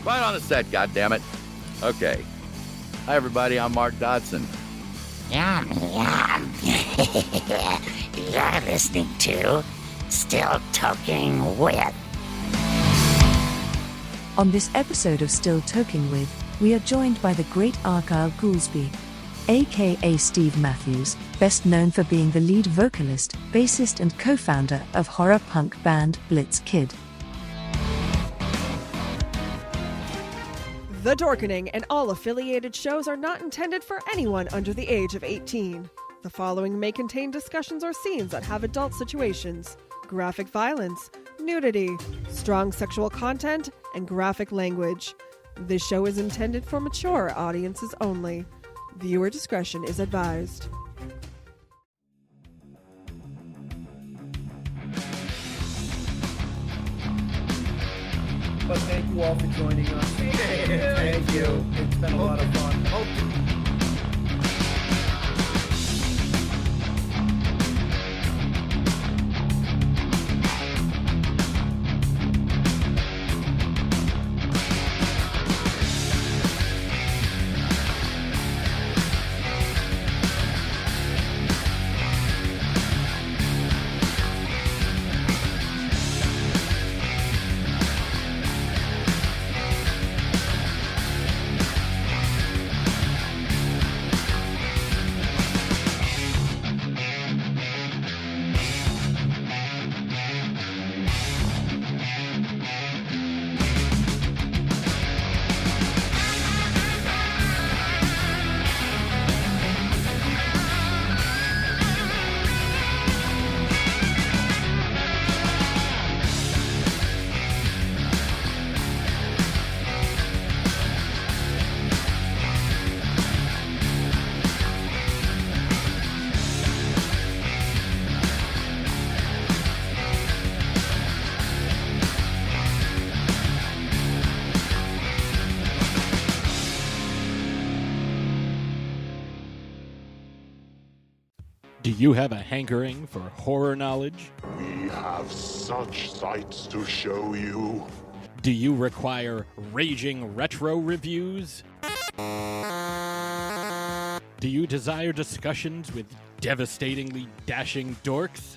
Right on the set, goddammit. Okay. Hi, everybody. I'm Mark Dodson. Yum, yum. You're listening to Still Toking with. On this episode of Still Toking with, we are joined by the great Argyle Goolsby, aka Steve Matthews, best known for being the lead vocalist, bassist and co-founder of horror punk band Blitzkid. The Dorkening and all affiliated shows are not intended for anyone under the age of 18. The following may contain discussions or scenes that have adult situations, graphic violence, nudity, strong sexual content, and graphic language. This show is intended for mature audiences only. Viewer discretion is advised. But thank you all for joining us. Thank you. It's been a lot of fun. Do you have a hankering for horror knowledge? We have such sights to show you. Do you require raging retro reviews? Do you desire discussions with devastatingly dashing dorks?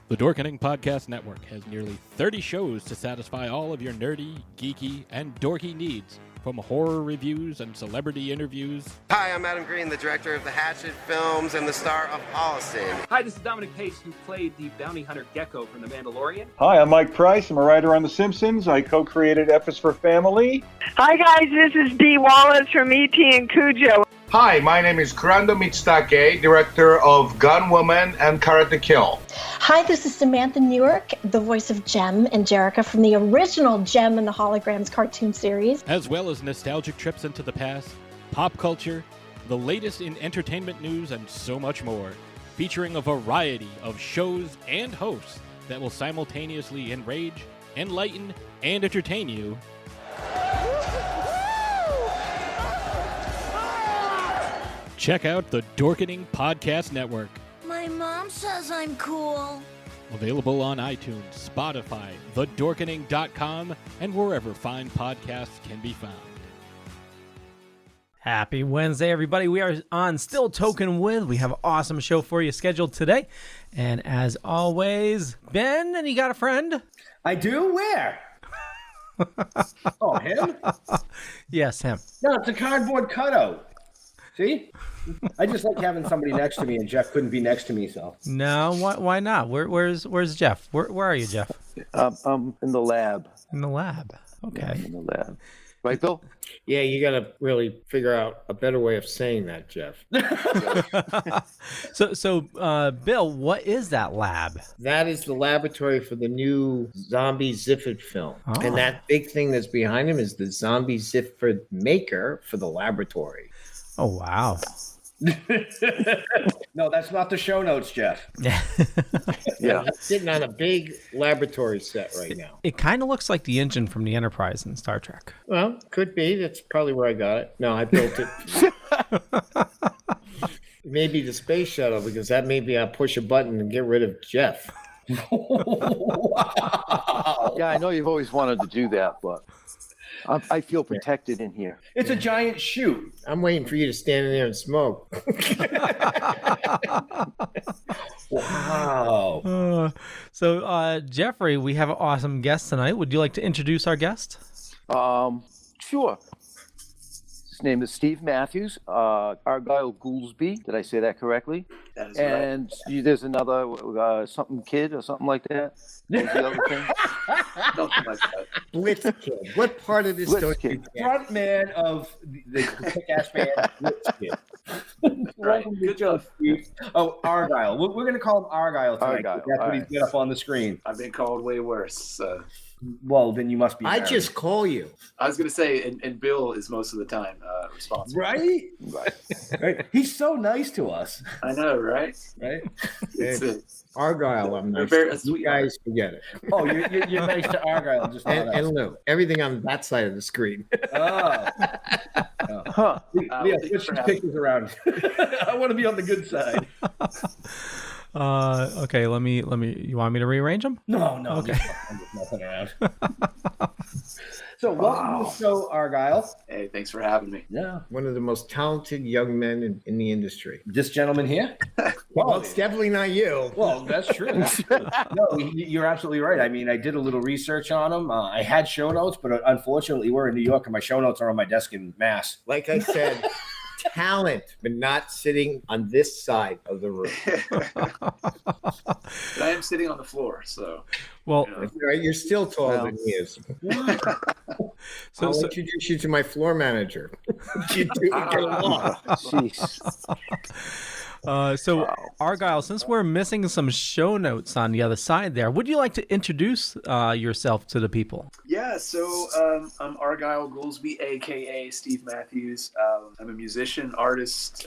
The Dorkening Podcast Network has nearly 30 shows to satisfy all of your nerdy, geeky, and dorky needs, from horror reviews and celebrity interviews. Hi, I'm Adam Green, the director of the Hatchet films and the star of Holliston. Hi, this is Dominic Pace, who played the bounty hunter Gecko from The Mandalorian. Hi, I'm Mike Price. I'm a writer on The Simpsons. I co-created F is for Family. Hi, guys. This is Dee Wallace from E.T. and Cujo. Hi, my name is Kurando Mitsutake, director of Gun Woman and Karate Kill. Hi, this is Samantha Newark, the voice of Jem and Jerica from the original Jem and the Holograms cartoon series. As well as nostalgic trips into the past, pop culture, the latest in entertainment news, and so much more, featuring a variety of shows and hosts that will simultaneously enrage, enlighten, and entertain you. Check out the Dorkening Podcast Network. My mom says I'm cool. Available on iTunes, Spotify, thedorkening.com, and wherever fine podcasts can be found. Happy Wednesday, everybody. We are on Still Toking with. We have an awesome show for you scheduled today. And as always, Ben, and you got a friend? I do? Where? Oh, him? Yes, him. No, it's a cardboard cutout. See? I just like having somebody next to me, and Jeff couldn't be next to me, so. No, why not? Where's Jeff? Where are you, Jeff? I'm in the lab. In the lab. Okay. Yeah, in the lab. Right, Bill? Yeah, you got to really figure out a better way of saying that, Jeff. So, Bill, what is that lab? That is the laboratory for the new Zombie Zifford film. Oh. And that big thing that's behind him is the Zombie Zifford maker for the laboratory. Oh, wow. No, that's not the show notes, Jeff. Yeah. I'm sitting on a big laboratory set right now. It kind of looks like the engine from the Enterprise in Star Trek. Well, could be. That's probably where I got it. No, I built it. Maybe the space shuttle, because that maybe I'll push a button and get rid of Jeff. Wow. Yeah, I know you've always wanted to do that, but I feel protected in here. It's a giant chute. I'm waiting for you to stand in there and smoke. Wow. So, Jeffrey, we have an awesome guest tonight. Would you like to introduce our guest? Sure. His name is Steve Matthews, Argyle Goolsby. Did I say that correctly? That is and there's another something kid or something like that. What was the other thing? Something like that. Blitzkid. What part of this story? Front man of the kick-ass band Blitzkid. Right. Good job. Oh, Argyle. We're going to call him Argyle tonight. Argyle. That's what he's got up on the screen. I've been called way worse. Well, then you must be I married. just call you. I was going to say, and Bill is most of the time responsible. Right? Right. He's so nice to us. I know, right? Right? Argyle, I'm nice. You guys forget it. Oh, you're nice to Argyle. Just and Lou. Everything on that side of the screen. Oh. Huh. Leah, switch your pictures around. I want to be on the good side. Okay, let me. You want me to rearrange them? No. Okay. I'm just messing around. So welcome to the show, Argyle. Hey, thanks for having me. Yeah. One of the most talented young men in the industry. This gentleman here? Well, it's definitely not you. Well, that's true. No, you're absolutely right. I mean, I did a little research on him. I had show notes, but unfortunately, we're in New York, and my show notes are on my desk in Mass. Like I said, talent, but not sitting on this side of the room. But I am sitting on the floor, so. Well, you're still taller than he is. I'll introduce you to my floor manager. You two get along. So, Argyle, since we're missing some show notes on the other side there, would you like to introduce yourself to the people? Yeah, so I'm Argyle Goolsby, a.k.a. Steve Matthews. I'm a musician, artist.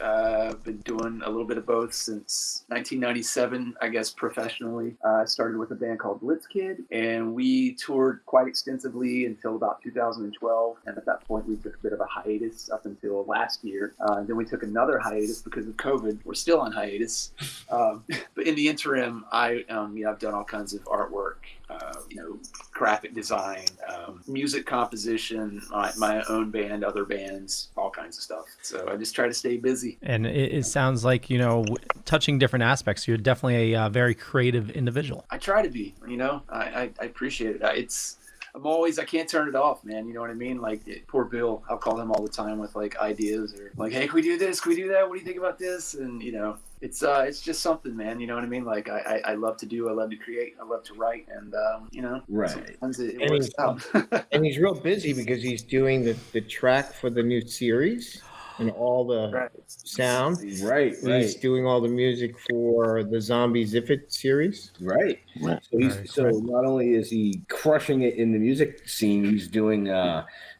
Been doing a little bit of both since 1997, I guess, professionally. I started with a band called Blitzkid, and we toured quite extensively until about 2012. And at that point, we took a bit of a hiatus up until last year. Then we took another hiatus because of COVID. We're still on hiatus. But in the interim, I've done all kinds of artwork, graphic design, music composition, my own band, other bands, all kinds of stuff. So I just try to stay busy. And it sounds like, touching different aspects, you're definitely a very creative individual. I try to be, I appreciate it. I can't turn it off, man. You know what I mean? Like, poor Bill, I'll call him all the time with like ideas or like, hey, can we do this? Can we do that? What do you think about this? And, it's just something, man. You know what I mean? Like, I love to do, I love to create, I love to write. And, right. Sometimes it works out. And he's real busy because he's doing the track for the new series and all the sound. Right. He's doing all the music for the Zombie Ziffit series. Right. So not only is he crushing it in the music scene, he's doing,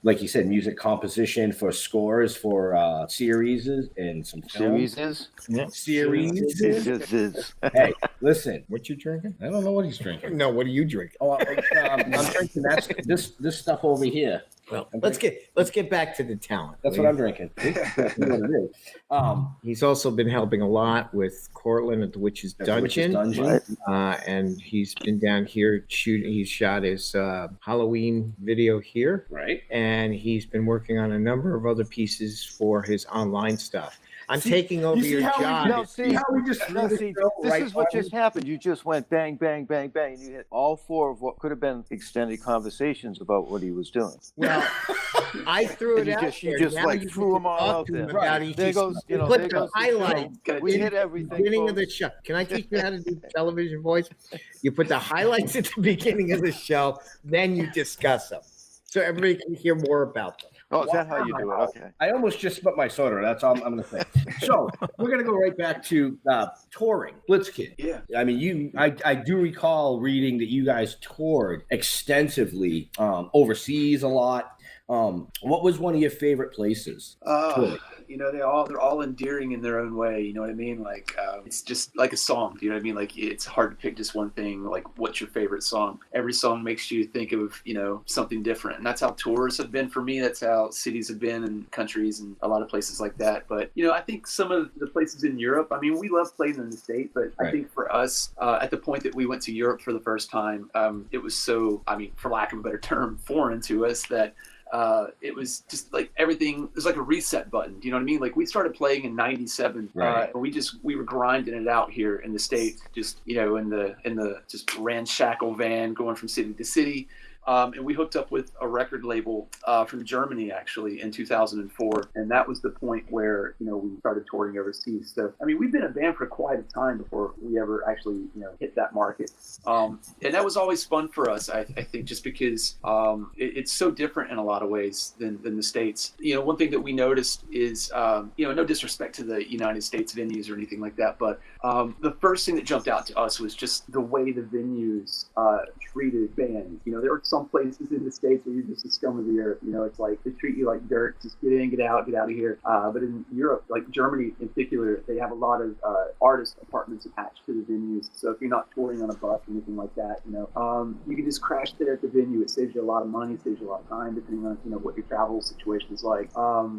like you said, music composition for scores for series and some films. Series. Hey, listen. What you drinking? I don't know what he's drinking. No, what are you drinking? Oh, I'm drinking this stuff over here. Well, let's get back to the talent. That's what I'm drinking. That's what it is. He's also been helping a lot with Cortland at the Witch's Dungeon. Right. And he's been down here shooting. He shot his Halloween video here. Right. And he's been working on a number of other pieces for his online stuff. I'm taking over your job. This is what just happened. You just went bang, bang, bang, bang, and you hit all four of what could have been extended conversations about what he was doing. Well, I threw it out there. You just threw them all out there. Right. There goes, put the highlight. We hit everything. Beginning of the show. Can I teach you how to do television voice? You put the highlights at the beginning of the show, then you discuss them, so everybody can hear more about them. Oh, is that how you do it? Okay. I almost just spit my soda. That's all I'm going to say. So we're going to go right back to touring. Blitzkid. Yeah. I mean, I do recall reading that you guys toured extensively overseas a lot. What was one of your favorite places? You know, they're all endearing in their own way. You know what I mean? Like, it's just like a song. You know what I mean? Like, it's hard to pick just one thing. Like, what's your favorite song? Every song makes you think of, you know, something different. And that's how tours have been for me. That's how cities have been, and countries and a lot of places like that. But, you know, I think some of the places in Europe, I mean, we love playing in the States, but I think for us, at the point that we went to Europe for the first time, it was so, I mean, for lack of a better term, foreign to us that it was just like everything. It was like a reset button. Do you know what I mean? Like, we started playing in '97. And we were grinding it out here in the States, just, you know, in the just ramshackle van going from city to city. And we hooked up with a record label from Germany, actually, in 2004. And that was the point where, you know, we started touring overseas. So, I mean, we've been a band for quite a time before we ever actually, you know, hit that market. And that was always fun for us, I think, just because it's so different in a lot of ways than the States. You know, one thing that we noticed is, you know, no disrespect to the United States venues or anything like that, but the first thing that jumped out to us was just the way the venues treated bands. You know, there were some places in the States where you're just the scum of the earth. You know, it's like they treat you like dirt. Just get in, get out of here. But in Europe, like Germany in particular, they have a lot of artist apartments attached to the venues. So if you're not touring on a bus or anything like that, you know, you can just crash there at the venue. It saves you a lot of money, it saves you a lot of time, depending on, you know, what your travel situation is like.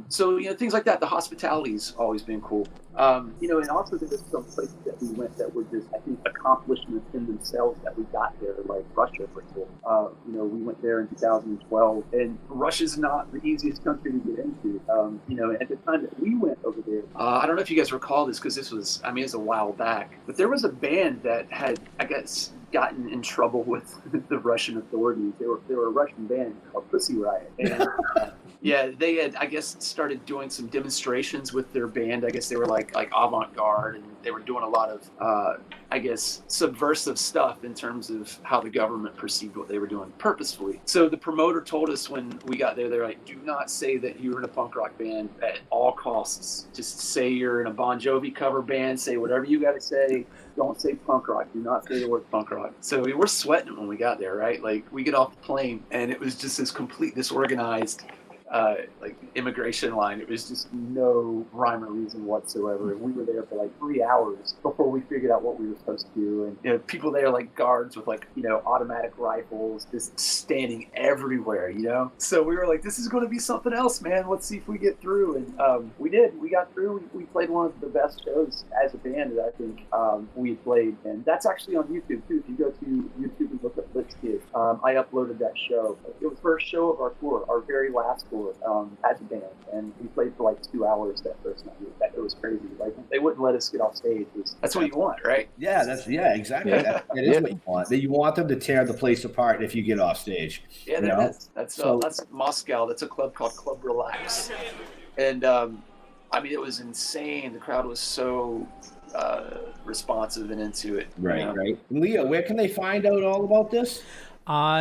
So, you know, things like that. The hospitality's always been cool. You know, and also there's some places that we went that were just, I think, accomplishments in themselves that we got there, like Russia, for example. You know, we went there in 2012, and Russia's not the easiest country to get into. You know, at the time that we went over there, I don't know if you guys recall this, because this was, I mean, it's a while back, but there was a band that had, I guess, gotten in trouble with the Russian authorities. They were a Russian band called Pussy Riot. And, yeah, they had, I guess, started doing some demonstrations with their band. I guess they were like avant-garde, and they were doing a lot of, I guess, subversive stuff in terms of how the government perceived what they were doing purposefully. So the promoter told us when we got there, they're like, do not say that you're in a punk rock band at all costs. Just say you're in a Bon Jovi cover band. Say whatever you got to say. Don't say punk rock. Do not say the word punk rock. So we were sweating when we got there, right? Like, we get off the plane, and it was just this complete disorganized like immigration line. It was just no rhyme or reason whatsoever. And we were there for like 3 hours before we figured out what we were supposed to do. And, you know, people there, like guards with like, you know, automatic rifles just standing everywhere, you know? So we were like, this is going to be something else, man. Let's see if we get through. And we did. We got through. We played one of the best shows as a band that I think we had played. And that's actually on YouTube too. If you go to YouTube and look up Blitzkid, I uploaded that show. It was the first show of our tour, our very last tour. As a band, and we played for like 2 hours that first night. It was crazy. Like, they wouldn't let us get off stage. That's what you want, right? Yeah, exactly. Yeah. That is what you want. You want them to tear the place apart if you get off stage. Yeah, that's Moscow. That's a club called Club Relax, and I mean, it was insane. The crowd was so responsive and into it. Right, you know? right. Leo, where can they find out all about this?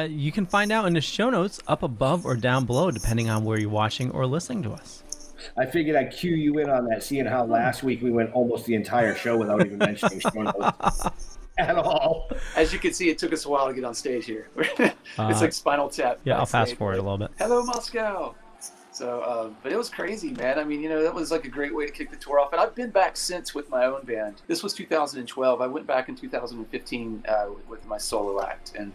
You can find out in the show notes up above or down below, depending on where you're watching or listening to us. I figured I'd cue you in on that, seeing how last week we went almost the entire show without even mentioning show notes at all. As you can see, it took us a while to get on stage here. It's like Spinal Tap. Yeah, I'll fast forward a little bit. Hello, Moscow. So, but it was crazy, man. I mean, you know, that was like a great way to kick the tour off. And I've been back since with my own band. This was 2012. I went back in 2015 with my solo act. And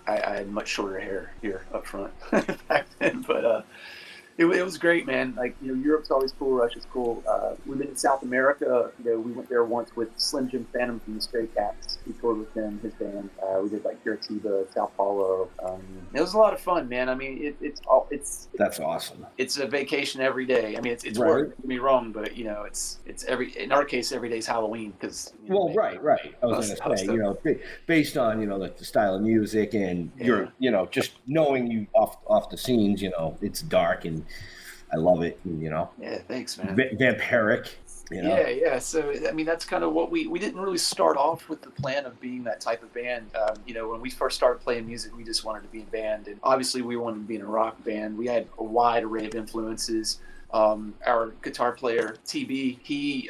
I had much shorter hair here up front back then. But it was great, man. Like, you know, Europe's always cool. Russia's cool. We've been in South America. You know, we went there once with Slim Jim Phantom from the Stray Cats. We toured with him, his band. We did like Curitiba, Sao Paulo. It was a lot of fun, man. I mean, it's that's awesome. It's a vacation every day. I mean, it's work. Don't get me wrong, but you know, it's in our case, every day's Halloween because. Right. I was going to say, you know, based on, you know, like the style of music and your, you know, just knowing you off the scenes, you know, it's dark and I love it, you know. Yeah, thanks, man. Vampiric, you know. Yeah. So, I mean, that's kind of what we didn't really start off with the plan of being that type of band. You know, when we first started playing music, we just wanted to be in band. And obviously we wanted to be in a rock band. We had a wide array of influences. Our guitar player, TB, he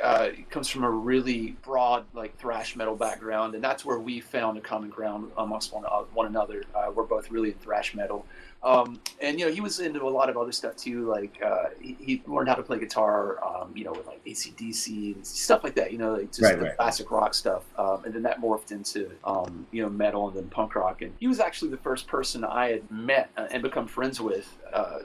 comes from a really broad, like, thrash metal background, and that's where we found a common ground amongst one another. We're both really in thrash metal. And, you know, he was into a lot of other stuff too. Like, he learned how to play guitar, you know, with like AC/DC and stuff like that, you know, like just the classic rock stuff. And then that morphed into, you know, metal and then punk rock. And he was actually the first person I had met and become friends with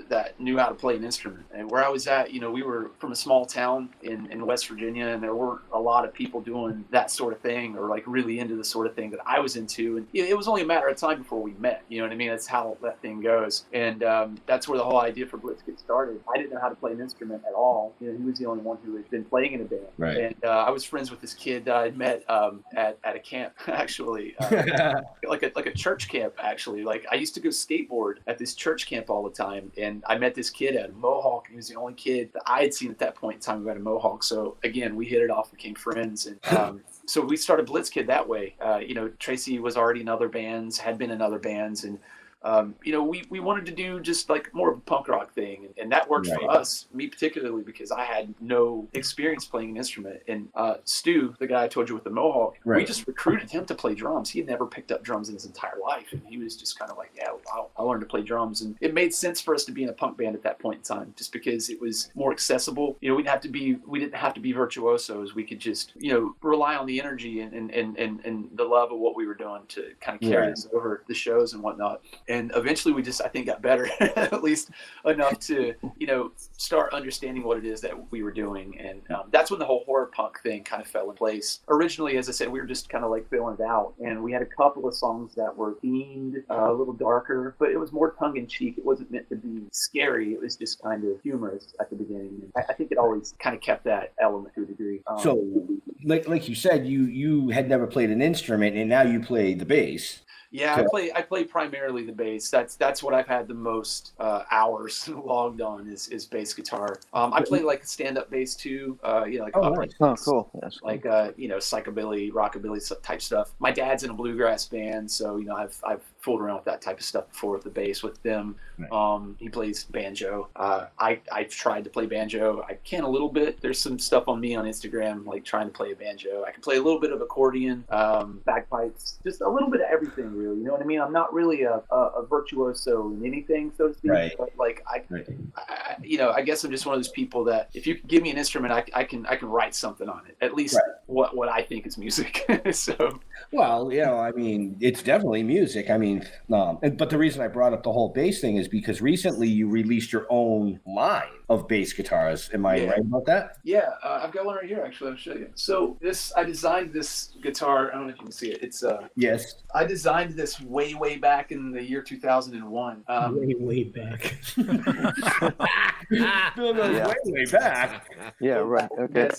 that knew how to play an instrument. And where I was at, you know, we were from a small town in West Virginia, and there weren't a lot of people doing that sort of thing or like really into the sort of thing that I was into. And it was only a matter of time before we met, you know what I mean? That's how that thing goes. And that's where the whole idea for Blitzkid started. I didn't know how to play an instrument at all. You know, he was the only one who had been playing in a band. Right. And I was friends with this kid that I'd met at a camp, actually, like a church camp, actually. Like, I used to go skateboard at this church camp all the time, and I met this kid at a Mohawk. He was the only kid that I had seen at that point in time who had a Mohawk. So again, we hit it off, became friends, and so we started Blitzkid that way. You know, Tracy was already in other bands, had been in other bands, and you know, we wanted to do just like more of a punk rock thing, and that worked for us, me particularly, because I had no experience playing an instrument. And Stu, the guy I told you with the Mohawk, we just recruited him to play drums. He had never picked up drums in his entire life, and he was just kind of like, yeah, I'll learn to play drums. And it made sense for us to be in a punk band at that point in time, just because it was more accessible. You know, we didn't have to be virtuosos. We could just, you know, rely on the energy and the love of what we were doing to kind of carry us over the shows and whatnot. And eventually we just, I think, got better, at least enough to, you know, start understanding what it is that we were doing. And that's when the whole horror punk thing kind of fell in place. Originally, as I said, we were just kind of like filling it out. And we had a couple of songs that were themed, a little darker, but it was more tongue-in-cheek. It wasn't meant to be scary. It was just kind of humorous at the beginning. And I think it always kind of kept that element to a degree. So, like you said, you had never played an instrument, and now you play the bass. Yeah, I play primarily the bass. That's what I've had the most hours logged on is bass guitar. I play like stand-up bass too. You know, like cool. That's like you know, psychobilly, rockabilly type stuff. My dad's in a bluegrass band, so you know, I've fooled around with that type of stuff before with the bass with them. He plays banjo. I've tried to play banjo. I can a little bit. There's some stuff on me on Instagram like trying to play a banjo. I can play a little bit of accordion, bagpipes, just a little bit of everything, really. You know what I mean? I'm not really a virtuoso in anything, so to speak. But like I you know, I guess I'm just one of those people that if you give me an instrument, I can write something on it. At least what I think is music. So, well, you know, I mean, it's definitely music. I mean, but the reason I brought up the whole bass thing is because recently you released your own line of bass guitars. Am I right about that? Yeah, I've got one right here. Actually, I'll show you. So I designed this guitar. I don't know if you can see it. It's yes. I designed this way back in the year 2001. Way back. Way back. Yeah, right. Okay.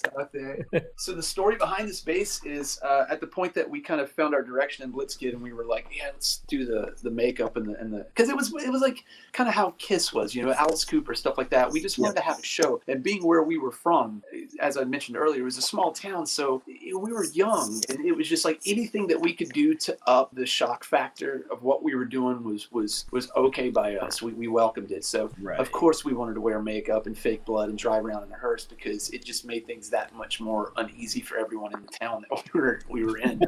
So the story behind this bass is at the point that we kind of found our direction in Blitzkid, and we were like, yeah, let's do the makeup and the because it was like kind of how Kiss was, you know, Alice Cooper, stuff like that. We just wanted to have a show, and being where we were from, as I mentioned earlier, it was a small town, so we were young, and it was just like anything that we could do to up the shock factor of what we were doing was okay by us. We welcomed it. So of course we wanted to wear makeup and fake blood and drive around in a hearse because it just made things that much more uneasy for everyone in the town that we were in.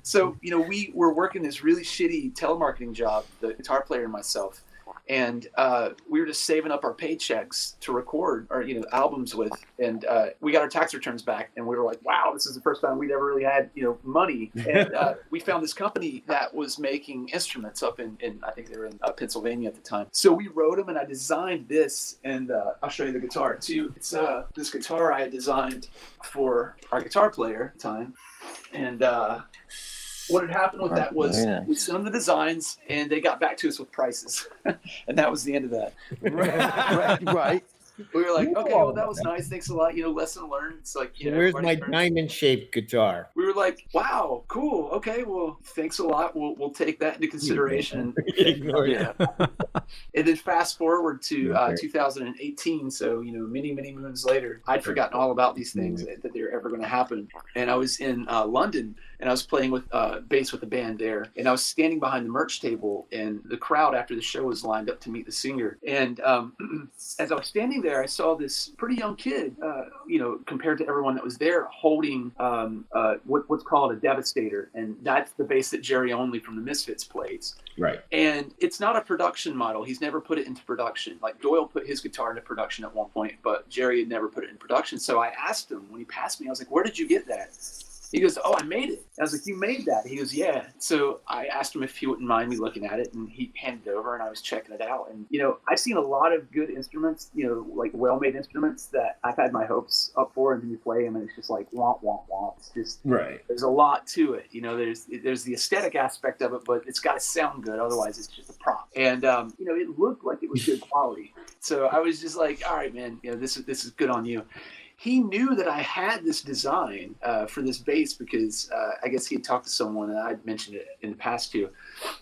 So, you know, we were working this really shitty telemarketing job, the guitar player and myself. And we were just saving up our paychecks to record our, you know, albums with. And we got our tax returns back, and we were like, wow, this is the first time we'd ever really had, you know, money. And we found this company that was making instruments up in I think they were in Pennsylvania at the time. So we wrote them, and I designed this, and I'll show you the guitar too. It's this guitar I had designed for our guitar player at the time. And what had happened with that was we sent them the designs, and they got back to us with prices. And that was the end of that. Right. We were like, okay, well, that was nice. Thanks a lot. You know, lesson learned. It's like, you know, where's my diamond-shaped guitar? We were like, wow, cool. Okay, well, thanks a lot. We'll take that into consideration. And then fast forward to 2018. So, you know, many moons later, I'd forgotten all about these things that they were ever going to happen. And I was in London, and I was playing with bass with the band there. And I was standing behind the merch table, and the crowd after the show was lined up to meet the singer. And as I was standing there, I saw this pretty young kid, compared to everyone that was there, holding what's called a Devastator, and that's the bass that Jerry Only from the Misfits plays. Right. And it's not a production model. He's never put it into production. Like Doyle put his guitar into production at one point, but Jerry had never put it in production. So I asked him when he passed me, I was like, "Where did you get that?" He goes, "Oh, I made it." I was like, "You made that?" He goes, "Yeah." So I asked him if he wouldn't mind me looking at it, and he handed it over, and I was checking it out. And, I've seen a lot of good instruments, like well-made instruments that I've had my hopes up for, and then you play them, and it's just like, womp, womp, womp. It's just, right. There's a lot to it. There's the aesthetic aspect of it, but it's got to sound good. Otherwise, it's just a prop. And, it looked like it was good quality. So I was just like, all right, man, this is good on you. He knew that I had this design for this bass because I guess he had talked to someone, and I'd mentioned it in the past too.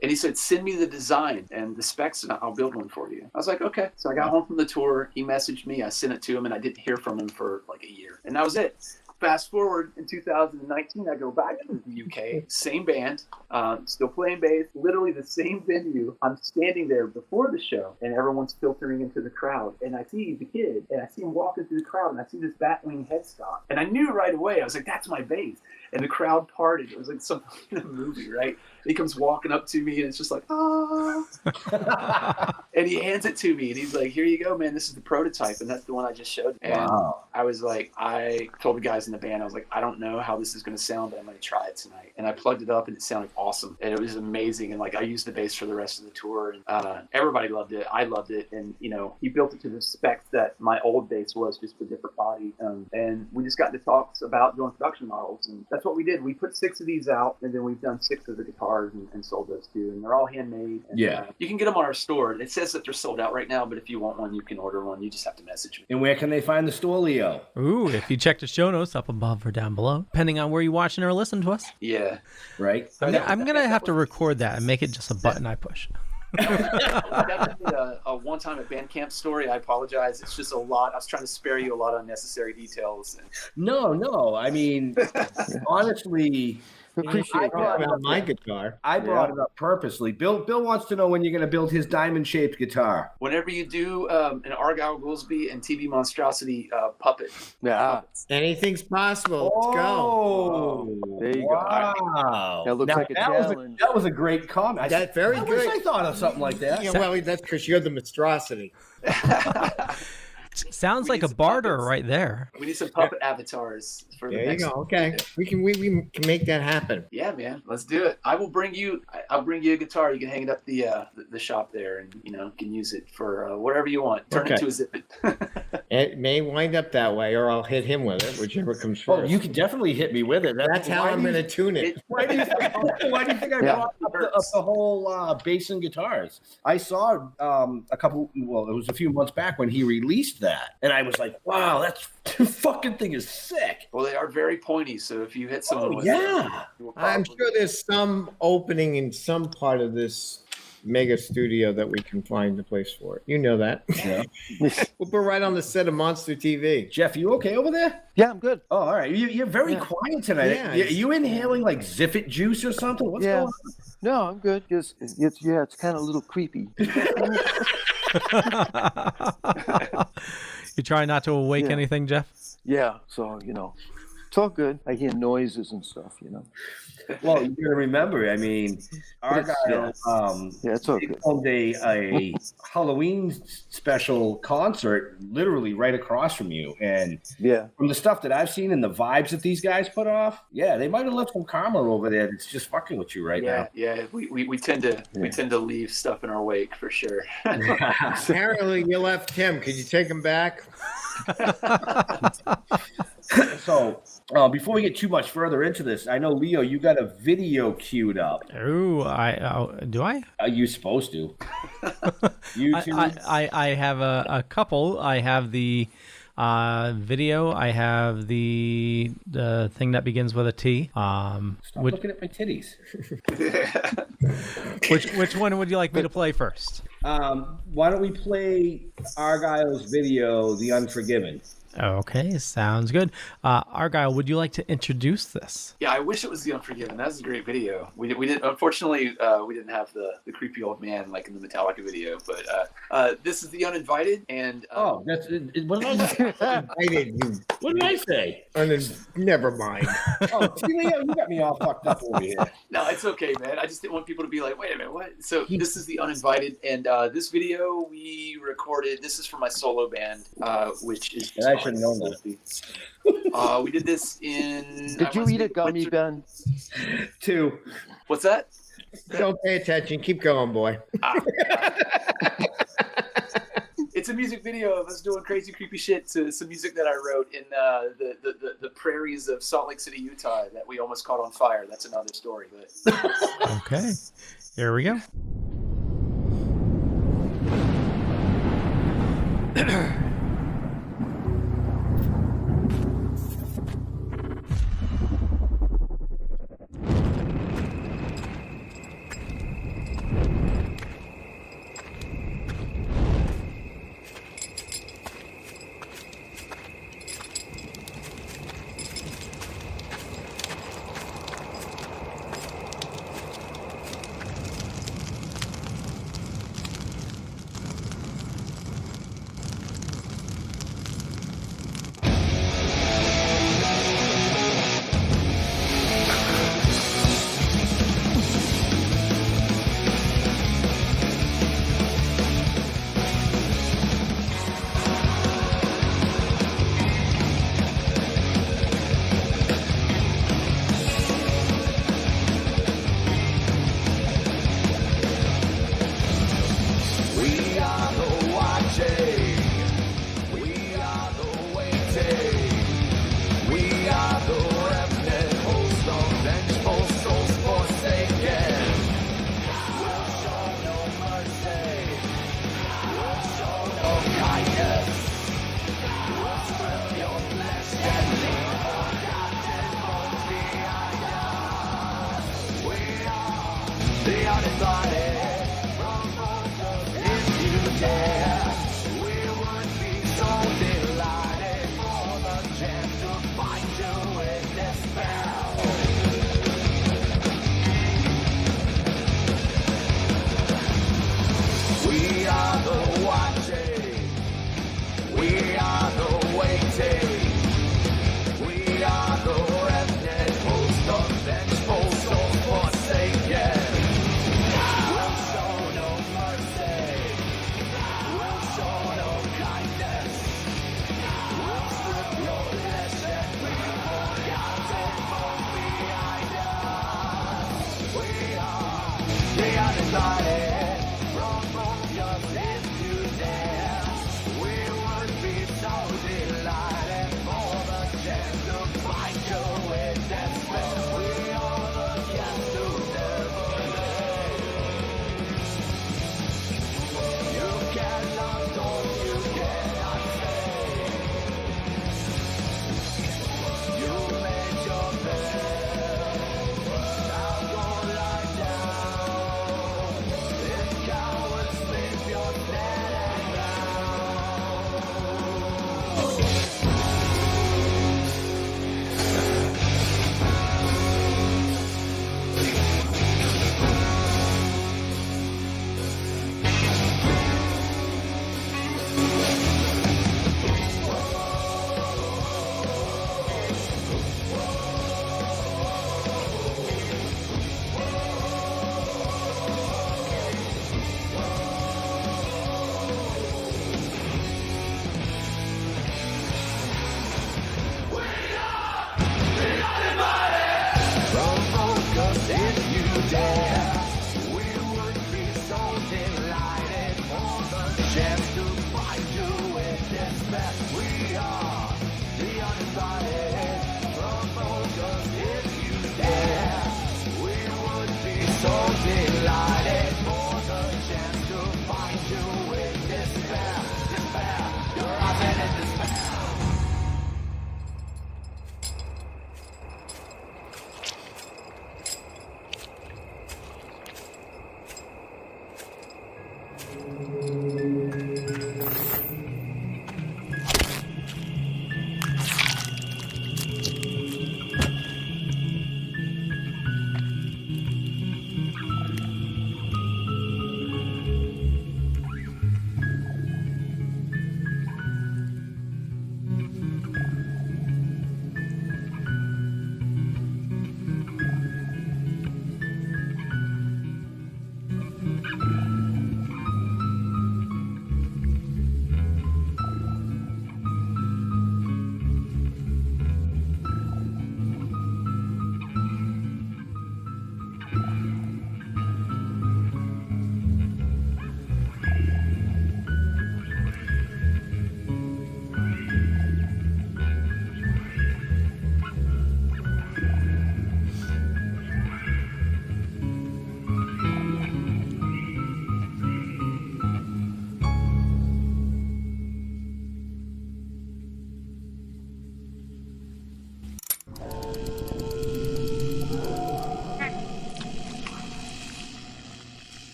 And he said, "Send me the design and the specs, and I'll build one for you." I was like, okay. So I got home from the tour. He messaged me. I sent it to him, and I didn't hear from him for like a year. And that was it. Fast forward in 2019, I go back to the UK, same band, still playing bass, literally the same venue. I'm standing there before the show, and everyone's filtering into the crowd. And I see the kid, and I see him walking through the crowd, and I see this Batwing headstock. And I knew right away, I was like, that's my bass. And the crowd parted. It was like something in a movie, right? He comes walking up to me, and it's just like, ah. And he hands it to me, and he's like, "Here you go, man. This is the prototype." And that's the one I just showed you. And I was like, I told the guys in the band, I was like, I don't know how this is going to sound, but I'm going to try it tonight. And I plugged it up, and it sounded awesome. And it was amazing. And like, I used the bass for the rest of the tour, and everybody loved it. I loved it. And, he built it to the spec that my old bass was, just with a different body. And we just got into talks about doing production models. And that's what we did. We put 6 of these out, and then we've done 6 of the guitars and sold those too. And they're all handmade. And, you can get them on our store. It says that they're sold out right now, but if you want one, you can order one. You just have to message me. And where can they find the store, Leo? Ooh, if you check the show notes up above or down below, depending on where you're watching or listening to us. Yeah. Right. I'm going to have to record that and make it just a button I push. That was a one-time at Bandcamp story. I apologize. It's just a lot. I was trying to spare you a lot of unnecessary details. No. I mean, honestly... I brought it up my guitar. I brought it up purposely. Bill wants to know when you're going to build his diamond-shaped guitar. Whenever you do an Argyle Goolsby and TV Monstrosity puppet. Yeah. Anything's possible. Let's go. There you go. Wow. That looks like a challenge. That was a great comment. That's very good. I wish I thought of something like that. Yeah, well, that's because you're the monstrosity. Sounds like a barter right there. We need some puppet avatars for the next. There you go. Okay, we can make that happen. Yeah, man, let's do it. I'll bring you a guitar. You can hang it up the shop there, and you can use it for whatever you want. Turn it to a zip it. It may wind up that way, or I'll hit him with it, whichever comes first. Oh, you can definitely hit me with it. That's how I'm going to tune it. Why do you think I brought up the whole bass and guitars? I saw it was a few months back when he released that, and I was like, wow, that fucking thing is sick. Well, they are very pointy, so if you hit someone with I'm sure there's some opening in some part of this mega studio that we can find a place for it. You know that. Yeah. We'll put right on the set of Monster TV. Jeff, you okay over there? Yeah, I'm good. Oh, all right. You're very quiet tonight. Yeah, are you inhaling like Ziffit juice or something? What's going on? No, I'm good. It's kind of a little creepy. You try not to awake anything, Jeff? Yeah, so, it's all good. I hear noises and stuff, Well, you got to remember, I mean, Argyle it's all good. filmed a Halloween special concert literally right across from you. And from the stuff that I've seen and the vibes that these guys put off, they might have left some karma over there that's just fucking with you right now. Yeah, we tend to leave stuff in our wake for sure. Apparently you left him. Could you take him back? So, before we get too much further into this, I know, Leo, you got a video queued up. Ooh, do I? You're supposed to. I have a couple. I have the video. I have the thing that begins with a T. Stop looking at my titties. Which one would you like me to play first? Why don't we play Argyle's video, The Unforgiven? Okay, sounds good. Argyle, would you like to introduce this? Yeah, I wish it was The Unforgiven. That was a great video. We did unfortunately we didn't have the creepy old man like in the Metallica video, but this is The Uninvited, and that's what did I say? What did I say? Never mind. You got me all fucked up over here. No, it's okay, man. I just didn't want people to be like, wait a minute, what? So this is The Uninvited, and this video we recorded. This is for my solo band, which is. I should have known that. We did this in. Did you eat a gummy, Ben? 2. What's that? Don't pay attention. Keep going, boy. It's a music video of us doing crazy, creepy shit to some music that I wrote in the prairies of Salt Lake City, Utah, that we almost caught on fire. That's another story. But okay, here we go.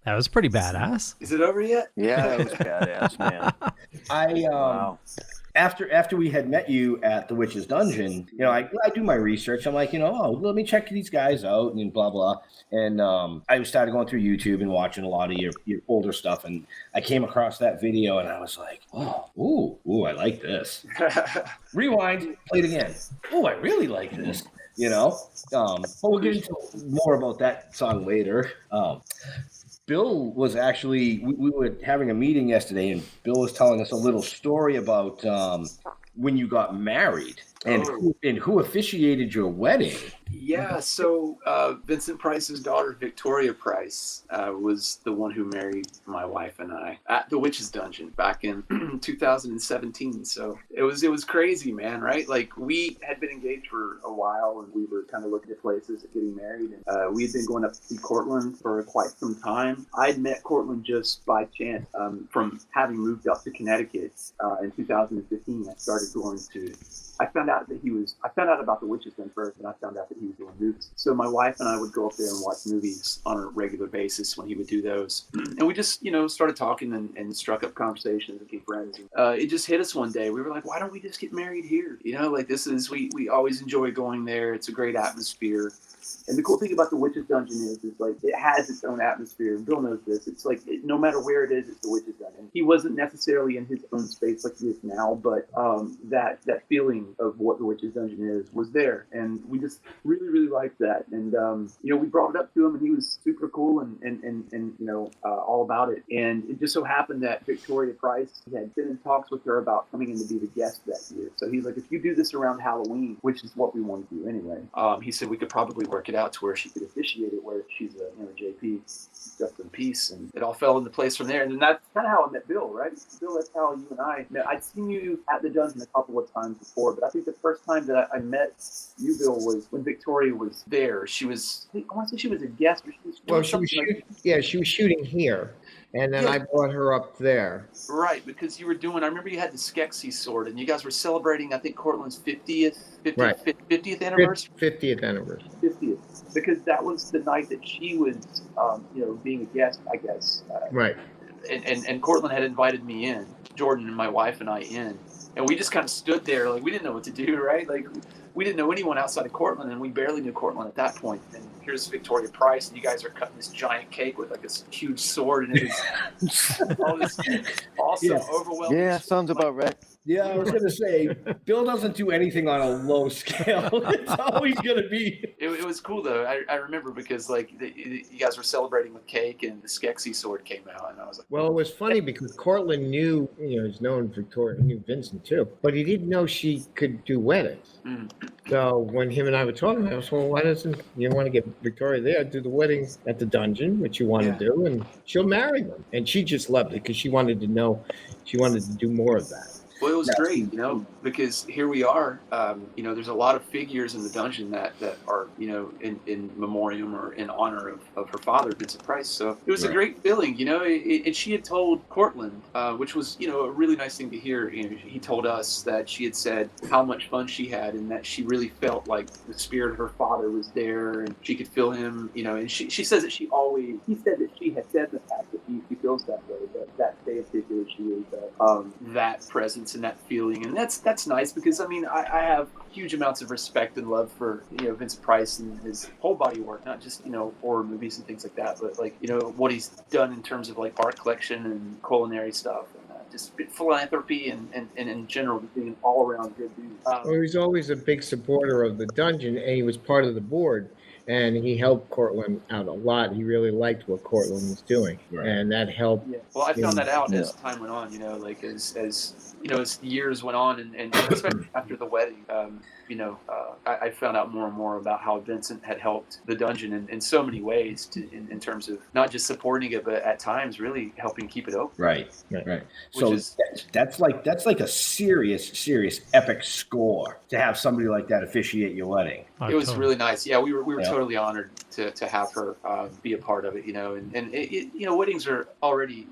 That was pretty badass. Is it over yet? Yeah, that was badass, man. After we had met you at the Witch's Dungeon, I do my research. I'm like, let me check these guys out and blah blah. And I started going through YouTube and watching a lot of your older stuff, and I came across that video, and I was like, ooh, I like this. Rewind, play it again. Oh, I really like this. But we'll get into more about that song later. Bill was actually, we were having a meeting yesterday, and Bill was telling us a little story about when you got married and who officiated your wedding. Yeah, so Vincent Price's daughter, Victoria Price, was the one who married my wife and I at the Witch's Dungeon back in 2017. So it was crazy, man, right? Like, we had been engaged for a while, and we were kind of looking at places at getting married. And we had been going up to see Cortland for quite some time. I'd met Cortland just by chance from having moved up to Connecticut in 2015. I found out about the Witch's Den first, and I found out that he was doing movies. So my wife and I would go up there and watch movies on a regular basis when he would do those. And we just, started talking and struck up conversations and became friends. It just hit us one day. We were like, why don't we just get married here? We always enjoy going there. It's a great atmosphere. And the cool thing about the Witch's Dungeon is like, it has its own atmosphere. Bill knows this. It's like, no matter where it is, it's the Witch's Dungeon. He wasn't necessarily in his own space like he is now, but that feeling of what the Witch's Dungeon is was there. And we just really, really liked that. And, we brought it up to him, and he was super cool and all about it. And it just so happened that Victoria Price had been in talks with her about coming in to be the guest that year. So he's like, if you do this around Halloween, which is what we want to do anyway, he said we could probably work it out to where she could officiate it, where she's a JP, just in peace, and it all fell into place from there. And then that's kind of how I met Bill, right? Bill, that's how you and I met. I'd seen you at the dungeon a couple of times before, but I think the first time that I met you, Bill, was when Victoria was there. I want to say she was a guest, or she was shooting here. And then I brought her up there. Right, because you were doing, I remember you had the Skeksis sword, and you guys were celebrating, I think, Cortland's 50th anniversary? 50th anniversary. 50th. Because that was the night that she was, being a guest, I guess. Right. And Cortland had invited me in, Jordan and my wife and I in. And we just kind of stood there, like, we didn't know what to do, right? Like, we didn't know anyone outside of Cortland, and we barely knew Cortland at that point. And here's Victoria Price, and you guys are cutting this giant cake with, like, this huge sword, and it was all this awesome, overwhelming. Yeah, sounds about right. Yeah, I was going to say, Bill doesn't do anything on a low scale. It's always going to be. It was cool, though. I remember because, like, you guys were celebrating with cake, and the Skeksis sword came out, and I was like... Well, it was funny because Cortland knew, he's known Victoria, he knew Vincent, too. But he didn't know she could do weddings. Mm. So when him and I were talking, I was, well, why doesn't you want to get Victoria there, do the wedding at the dungeon, which you want to do, and she'll marry them. And she just loved it because she wanted to do more of that. Well, it was great, because here we are, there's a lot of figures in the dungeon that are, in memoriam or in honor of her father, Vincent Price. So it was a great feeling, and she had told Cortland, which was, a really nice thing to hear. He told us that she had said how much fun she had and that she really felt like the spirit of her father was there and she could feel him, and she says that he said that she had said in the past that he feels that way, that day in particular, she is that presence and that feeling, and that's nice because I have huge amounts of respect and love for Vincent Price and his whole body of work, not just horror movies and things like that, but like what he's done in terms of like art collection and culinary stuff, and just philanthropy and in general just being an all around good dude. Well, he's always a big supporter of the dungeon, and he was part of the board. And he helped Cortland out a lot. He really liked what Cortland was doing, and that helped. Yeah. Well, I found that out as time went on. As years went on, and especially after the wedding, I found out more and more about how Vincent had helped the dungeon in so many ways, in terms of not just supporting it, but at times really helping keep it open. Right. So that's like a serious epic score to have somebody like that officiate your wedding. It was really nice. Yeah, we were totally honored to have her be a part of it. And weddings are already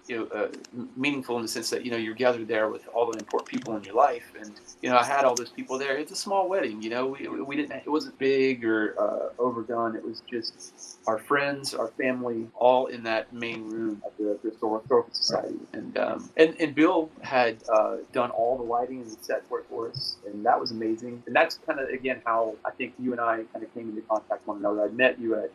meaningful in the sense that you're gathered there with all the important people in your life, and I had all those people there. It's a small wedding. setting. We didn't. It wasn't big or overdone. It was just our friends, our family, all in that main room at the Historical Society. And Bill had done all the lighting and the set work for us, and that was amazing. And that's kind of, again, how I think you and I kind of came into contact with one another. I met you at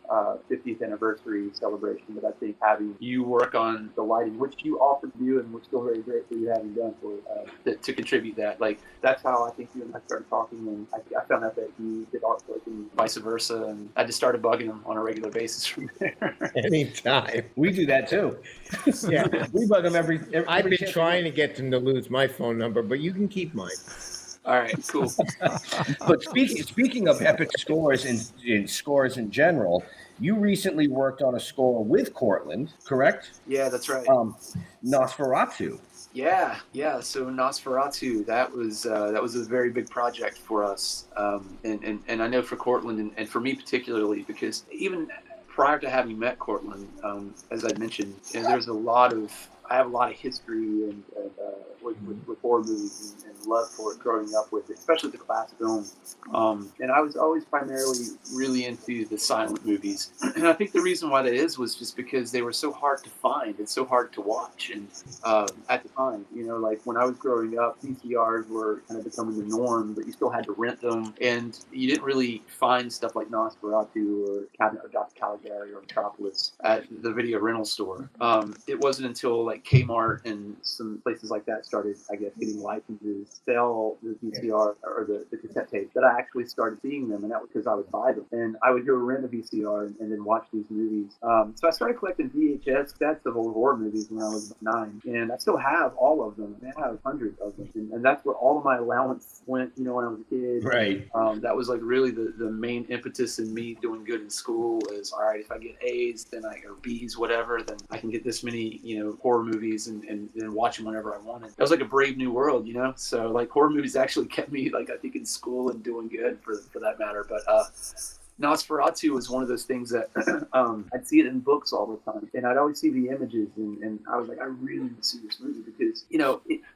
50th anniversary celebration, but I think having you work on the lighting, which you offered to do, and we're still very grateful you having done for to contribute that. Like, that's how I think you and I started talking, and I found out that he did artwork and vice versa, and I just started bugging him on a regular basis from there. Anytime. We do that too. Yeah, we bug them every I've been trying to get them to lose my phone number, but you can keep mine. All right, cool. But speaking of epic scores and scores in general, you recently worked on a score with Cortland, correct? Yeah, that's right. Nosferatu. Yeah. So Nosferatu, that was a very big project for us, and I know for Cortland and for me particularly, because even prior to having met Cortland, as I mentioned, I have a lot of history and with horror movies and love for it growing up with it, especially the class film. And I was always primarily really into the silent movies. And I think the reason why that was just because they were so hard to find and so hard to watch. And at the time, like when I was growing up, VCRs were kind of becoming the norm, but you still had to rent them. And you didn't really find stuff like Nosferatu or Cabinet of Dr. Caligari or Metropolis at the video rental store. It wasn't until like Kmart and some places like that started, I guess, getting licenses, sell the VCR or the cassette tape, that I actually started seeing them, and that was because I would buy them. And I would go rent a VCR and then watch these movies. So I started collecting VHS sets of old horror movies when I was 9, and I still have all of them. I have hundreds of them, and that's where all of my allowance went, when I was a kid. Right. That was like really the main impetus in me doing good in school is, all right, if I get A's, then or B's, whatever, then I can get this many, horror movies and watch them whenever I wanted. It was like a brave new world, So like horror movies actually kept me, like, I think in school and doing good for that matter. But Nosferatu was one of those things that I'd see it in books all the time, and I'd always see the images, and I was like, I really need to see this movie because,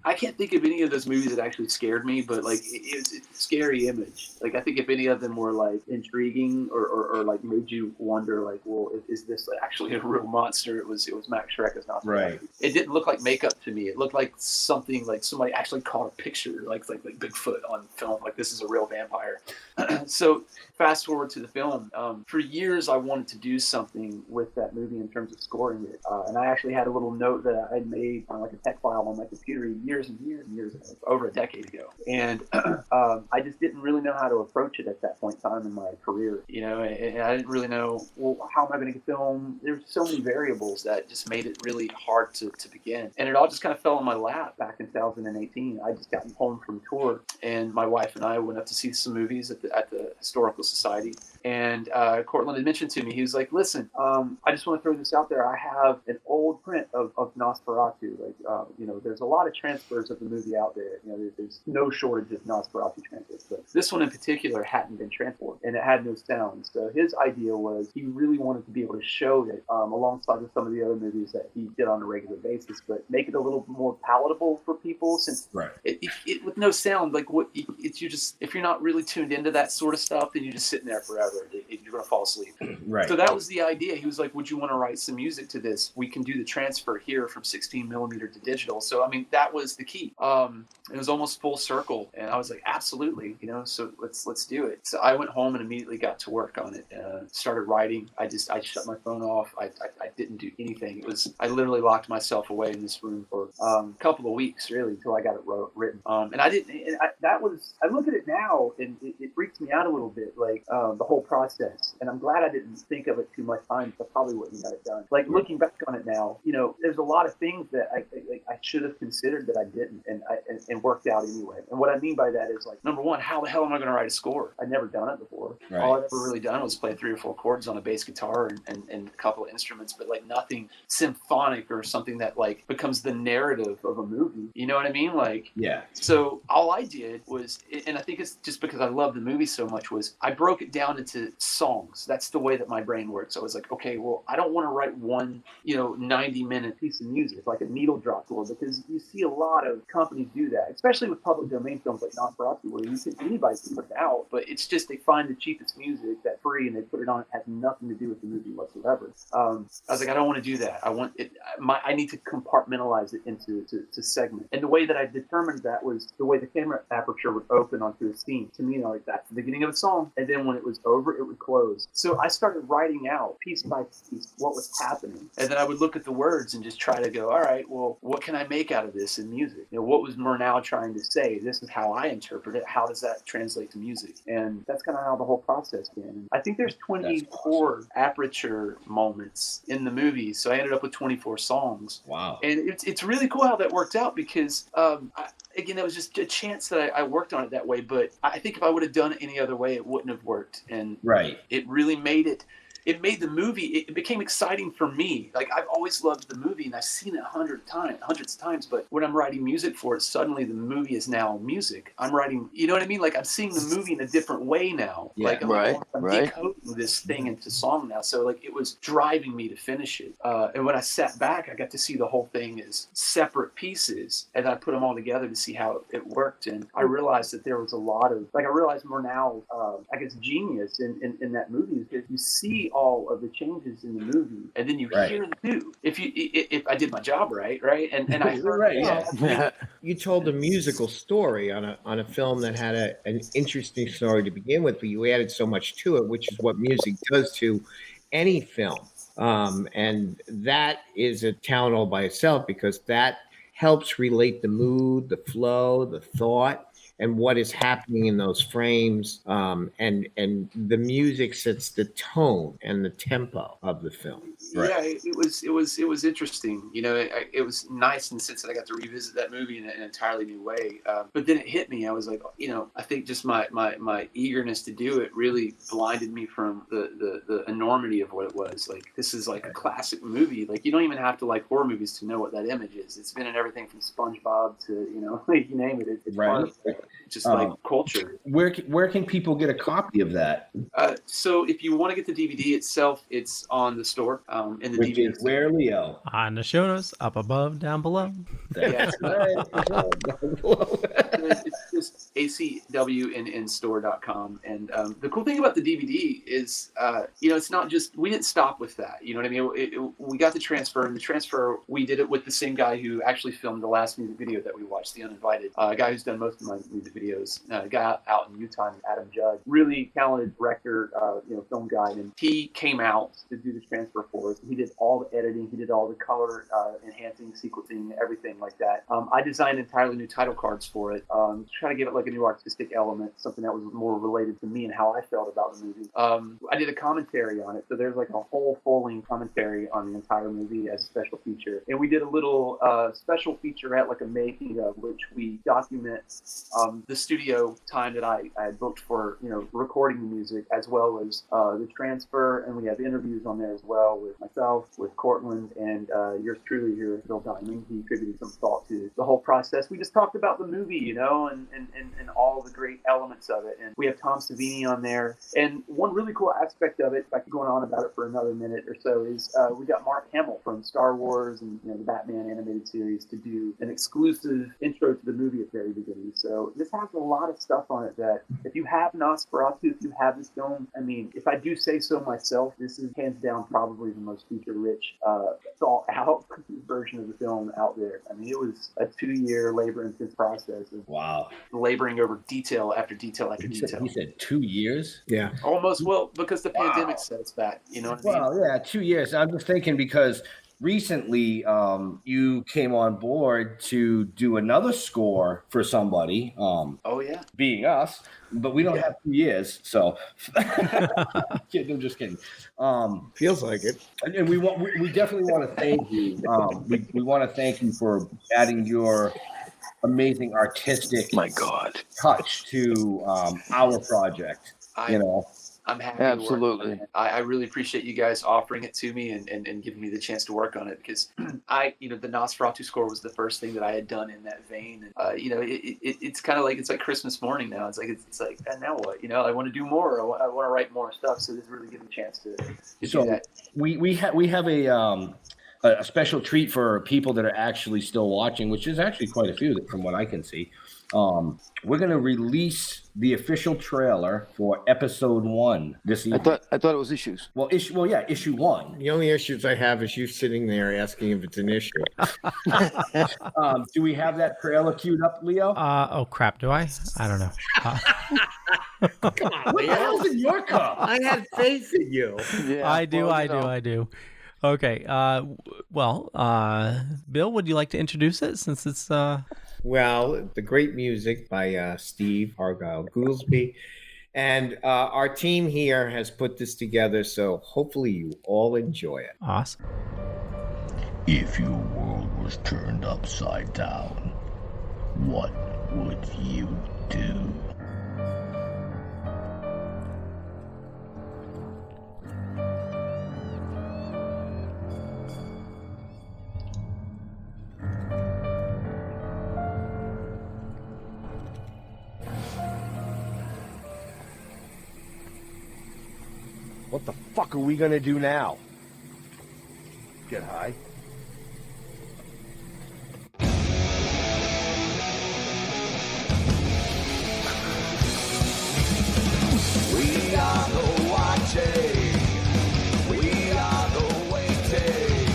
I can't think of any of those movies that actually scared me, but like it's a scary image. Like, I think if any of them were like intriguing or like made you wonder, like, well, is this actually a real monster? It was Max Schreck as Nosferatu. Right. It didn't look like makeup to me. It looked like something like somebody actually caught a picture, like Bigfoot on film. Like, this is a real vampire. So fast forward to the film. For years, I wanted to do something with that movie in terms of scoring it. And I actually had a little note that I had made on like a tech file on my computer years and years ago, over a decade ago. And I just didn't really know how to approach it at that point in time in my career, and I didn't really know, well, how am I going to film? There's so many variables that just made it really hard to begin. And it all just kind of fell in my lap back in 2018. I just gotten home from tour, and my wife and I went up to see some movies at the Historical Society. And Cortland had mentioned to me, he was like, listen, I just want to throw this out there. I have an old print of Nosferatu. Like, there's a lot of transfers of the movie out there. There's no shortage of Nosferatu transfers. But this one in particular hadn't been transferred, and it had no sound. So his idea was he really wanted to be able to show it alongside with some of the other movies that he did on a regular basis, but make it a little more palatable for people, since it with no sound, like it's you just, if you're not really tuned into that sort of stuff, then you're just sitting there forever. You're going to fall asleep. Right. So that was the idea. He was like, would you want to write some music to this? We can do the transfer here from 16 millimeter to digital. So, I mean, that was the key. It was almost full circle. And I was like, absolutely, so let's do it. So I went home and immediately got to work on it. Started writing. I shut my phone off. I didn't do anything. I literally locked myself away in this room for a couple of weeks, really, until I got it written. And I didn't, and I look at it now and it freaks me out a little bit, like the whole process. And I'm glad I didn't think of it too much time, so I probably wouldn't have got it done. Like, looking back on it now, there's a lot of things that I should have considered that I didn't, and worked out anyway. And what I mean by that is, like, number one, how the hell am I going to write a score? I'd never done it before. Right. All I'd ever really done was play 3 or 4 chords on a bass guitar and a couple of instruments, but like nothing symphonic or something that like becomes the narrative of a movie. You know what I mean? Like, yeah. So all I did was, and I think it's just because I love the movie so much, was I broke it down into into songs. That's the way that my brain works. I was like, okay, well, I don't want to write one, 90-minute piece of music, like a needle drop tour, because you see a lot of companies do that, especially with public domain films like Monstrosity, where anybody can put it out, but it's just they find the cheapest music that's free and they put it on. It has nothing to do with the movie whatsoever. I was like, I don't want to do that. I want it. I need to compartmentalize it into segments. And the way that I determined that was the way the camera aperture would open onto a scene. To me, like that's the beginning of a song, and then when it was over, it would close. So I started writing out piece by piece what was happening, and then I would look at the words and just try to go, all right, well, what can I make out of this in music? What was Murnau trying to say? This is how I interpret it. How does that translate to music? And that's kind of how the whole process began. And I think there's 24 aperture moments in the movie, so I ended up with 24 songs. Wow. And it's really cool how that worked out, because again, it was just a chance that I worked on it that way, but I think if I would have done it any other way, it wouldn't have worked. And it really made it. It made the movie, it became exciting for me. Like, I've always loved the movie, and I've seen it hundreds of times, but when I'm writing music for it, suddenly the movie is now music. I'm writing, you know what I mean? Like, I'm seeing the movie in a different way now. Yeah, like, I'm decoding this thing into song now. So, like, it was driving me to finish it. And when I sat back, I got to see the whole thing as separate pieces, and I put them all together to see how it worked. And I realized that there was a lot of, like, I realized Murnau's, genius in that movie is that you see all of the changes in the movie, and then you hear the new. If I did my job right, and I heard You told a musical story on a film that had an interesting story to begin with, but you added so much to it, which is what music does to any film, and that is a talent all by itself, because that helps relate the mood, the flow, the thought, and what is happening in those frames, and the music sets the tone and the tempo of the film. Yeah, it was interesting. It was nice in the sense that I got to revisit that movie in an entirely new way. But then it hit me. I was like, I think just my eagerness to do it really blinded me from the enormity of what it was. Like, this is like a classic movie. Like, you don't even have to like horror movies to know what that image is. It's been in everything from SpongeBob to like you name it. It's part of just like culture. Where can people get a copy of that? So if you want to get the DVD itself, it's on the store. In the Which DVD. Is where, Leo? On the show notes, up above, down below. It's just acwinstore.com. And the cool thing about the DVD is, it's not just, we didn't stop with that. You know what I mean? We got the transfer, and the transfer, we did it with the same guy who actually filmed the last music video that we watched, The Uninvited. A guy who's done most of my music videos. A guy out in Utah, Adam Judd. Really talented director, film guy. And he came out to do the transfer for us. He did all the editing. He did all the color enhancing, sequencing, everything like that. I designed entirely new title cards for it, to try to give it like a new artistic element, something that was more related to me and how I felt about the movie. I did a commentary on it, so there's like a whole full-length commentary on the entire movie as a special feature. And we did a little special featurette, like a making of, which we document the studio time that I had booked for, recording the music, as well as the transfer, and we have interviews on there as well with myself, with Cortland, and yours truly here, Bill Diamond. He contributed some thought to the whole process. We just talked about the movie, and all the great elements of it. And we have Tom Savini on there. And one really cool aspect of it, if I could go on about it for another minute or so, is we got Mark Hamill from Star Wars and the Batman animated series to do an exclusive intro to the movie at the very beginning. So this has a lot of stuff on it that if you have Nosferatu, if you have this film, I mean, if I do say so myself, this is hands down probably the most feature-rich, thought-out version of the film out there. I mean, it was a 2-year labor-intensive process of laboring over detail after detail after detail. You said 2 years? Yeah. Almost, because the pandemic set us back, you know what I mean? Well, yeah, 2 years. I'm just thinking because recently you came on board to do another score for somebody. Being us, but we don't have 2 years, so I'm just kidding. Feels like it. And we definitely want to thank you. We want to thank you for adding your amazing artistic touch to our project. I'm happy. Absolutely. I really appreciate you guys offering it to me and giving me the chance to work on it, because the Nosferatu score was the first thing that I had done in that vein. And, it's kind of like, it's like Christmas morning now. It's like, and now what? I want to do more. I want to write more stuff. So this really gives me a chance to do that. We have a special treat for people that are actually still watching, which is actually quite a few from what I can see. We're going to release the official trailer for episode 1 this evening. I thought it was issues. Well, issue 1. The only issues I have is you sitting there asking if it's an issue. Do we have that trailer queued up, Leo? Oh crap! Do I? I don't know. Come on, what the hell's in your cup? I had faith in you. Yeah, I do. Okay. Bill, would you like to introduce it since it's Well, the great music by Steve Argyle Goolsby. And our team here has put this together, so hopefully you all enjoy it. Awesome. If your world was turned upside down, what would you do? What the fuck are we gonna do now? Get high. We are the watching. We are the waiting.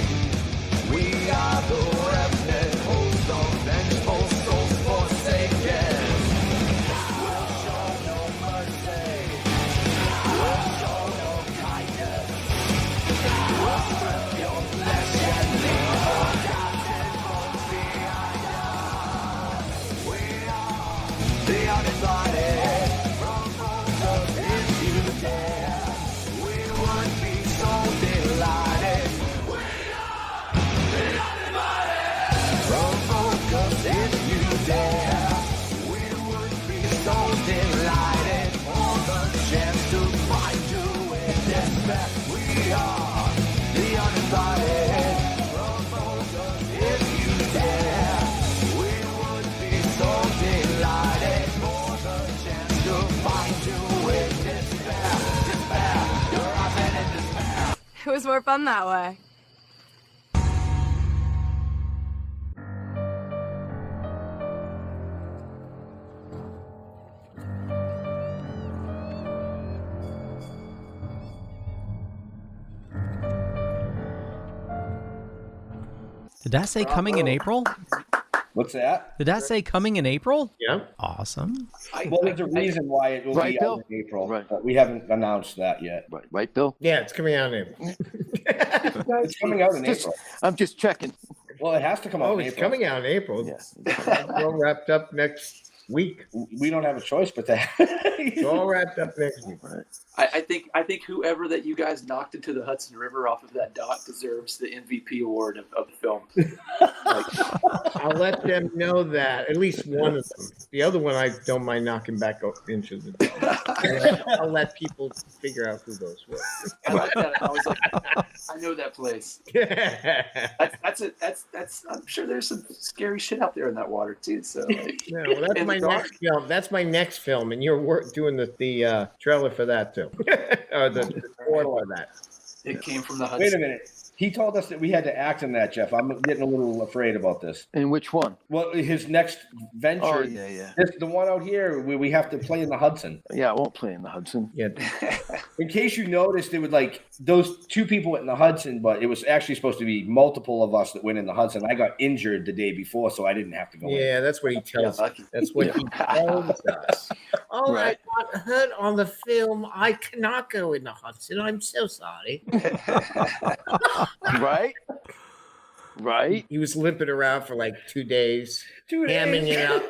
We are the remnant, host of vengeful souls forsaken. We'll show no mercy. We'll show no kindness. We'll strip your flesh and leave your captive bones behind us. We are the uninvited. We are the uninvited. Provoke us if you dare. We would be so delighted for the chance to find you with despair. Despair, you're often in despair. It was more fun that way. Did that say coming in April? What's that? Did that say coming in April? Yeah. Awesome. Well, there's a reason why it will be out in April, but we haven't announced that yet. Right, Bill? Yeah, it's coming out in April. It's coming out in April. I'm just checking. Well, it has to come out in it's April. coming out in April. Yes. It's all wrapped up next week. We don't have a choice but that. It's all wrapped up next week. Right. I think whoever that you guys knocked into the Hudson River off of that dock deserves the MVP award of the film. I'll let them know that. At least one of them. The other one, I don't mind knocking back into the dock. I'll let people figure out who those were. I like that. I was like, I know that place. That's. I'm sure there's some scary shit out there in that water too. So. No, well, that's my next film. That's my next film, and you're doing the trailer for that too, or the portal of that. It came from the Hudson. Wait a minute. He told us that we had to act in that, Jeff. I'm getting a little afraid about this. And which one? Well, his next venture. Oh, yeah. The one out here where we have to play in the Hudson. Yeah, I won't play in the Hudson. Yeah. In case you noticed, it was like those two people went in the Hudson, but it was actually supposed to be multiple of us that went in the Hudson. I got injured the day before, so I didn't have to go in. Yeah, that's what he tells us. That's what he tells us. Oh, right. I got hurt on the film. I cannot go in the Hudson. I'm so sorry. Right. He was limping around for like 2 days. 2 days. Hamming it up.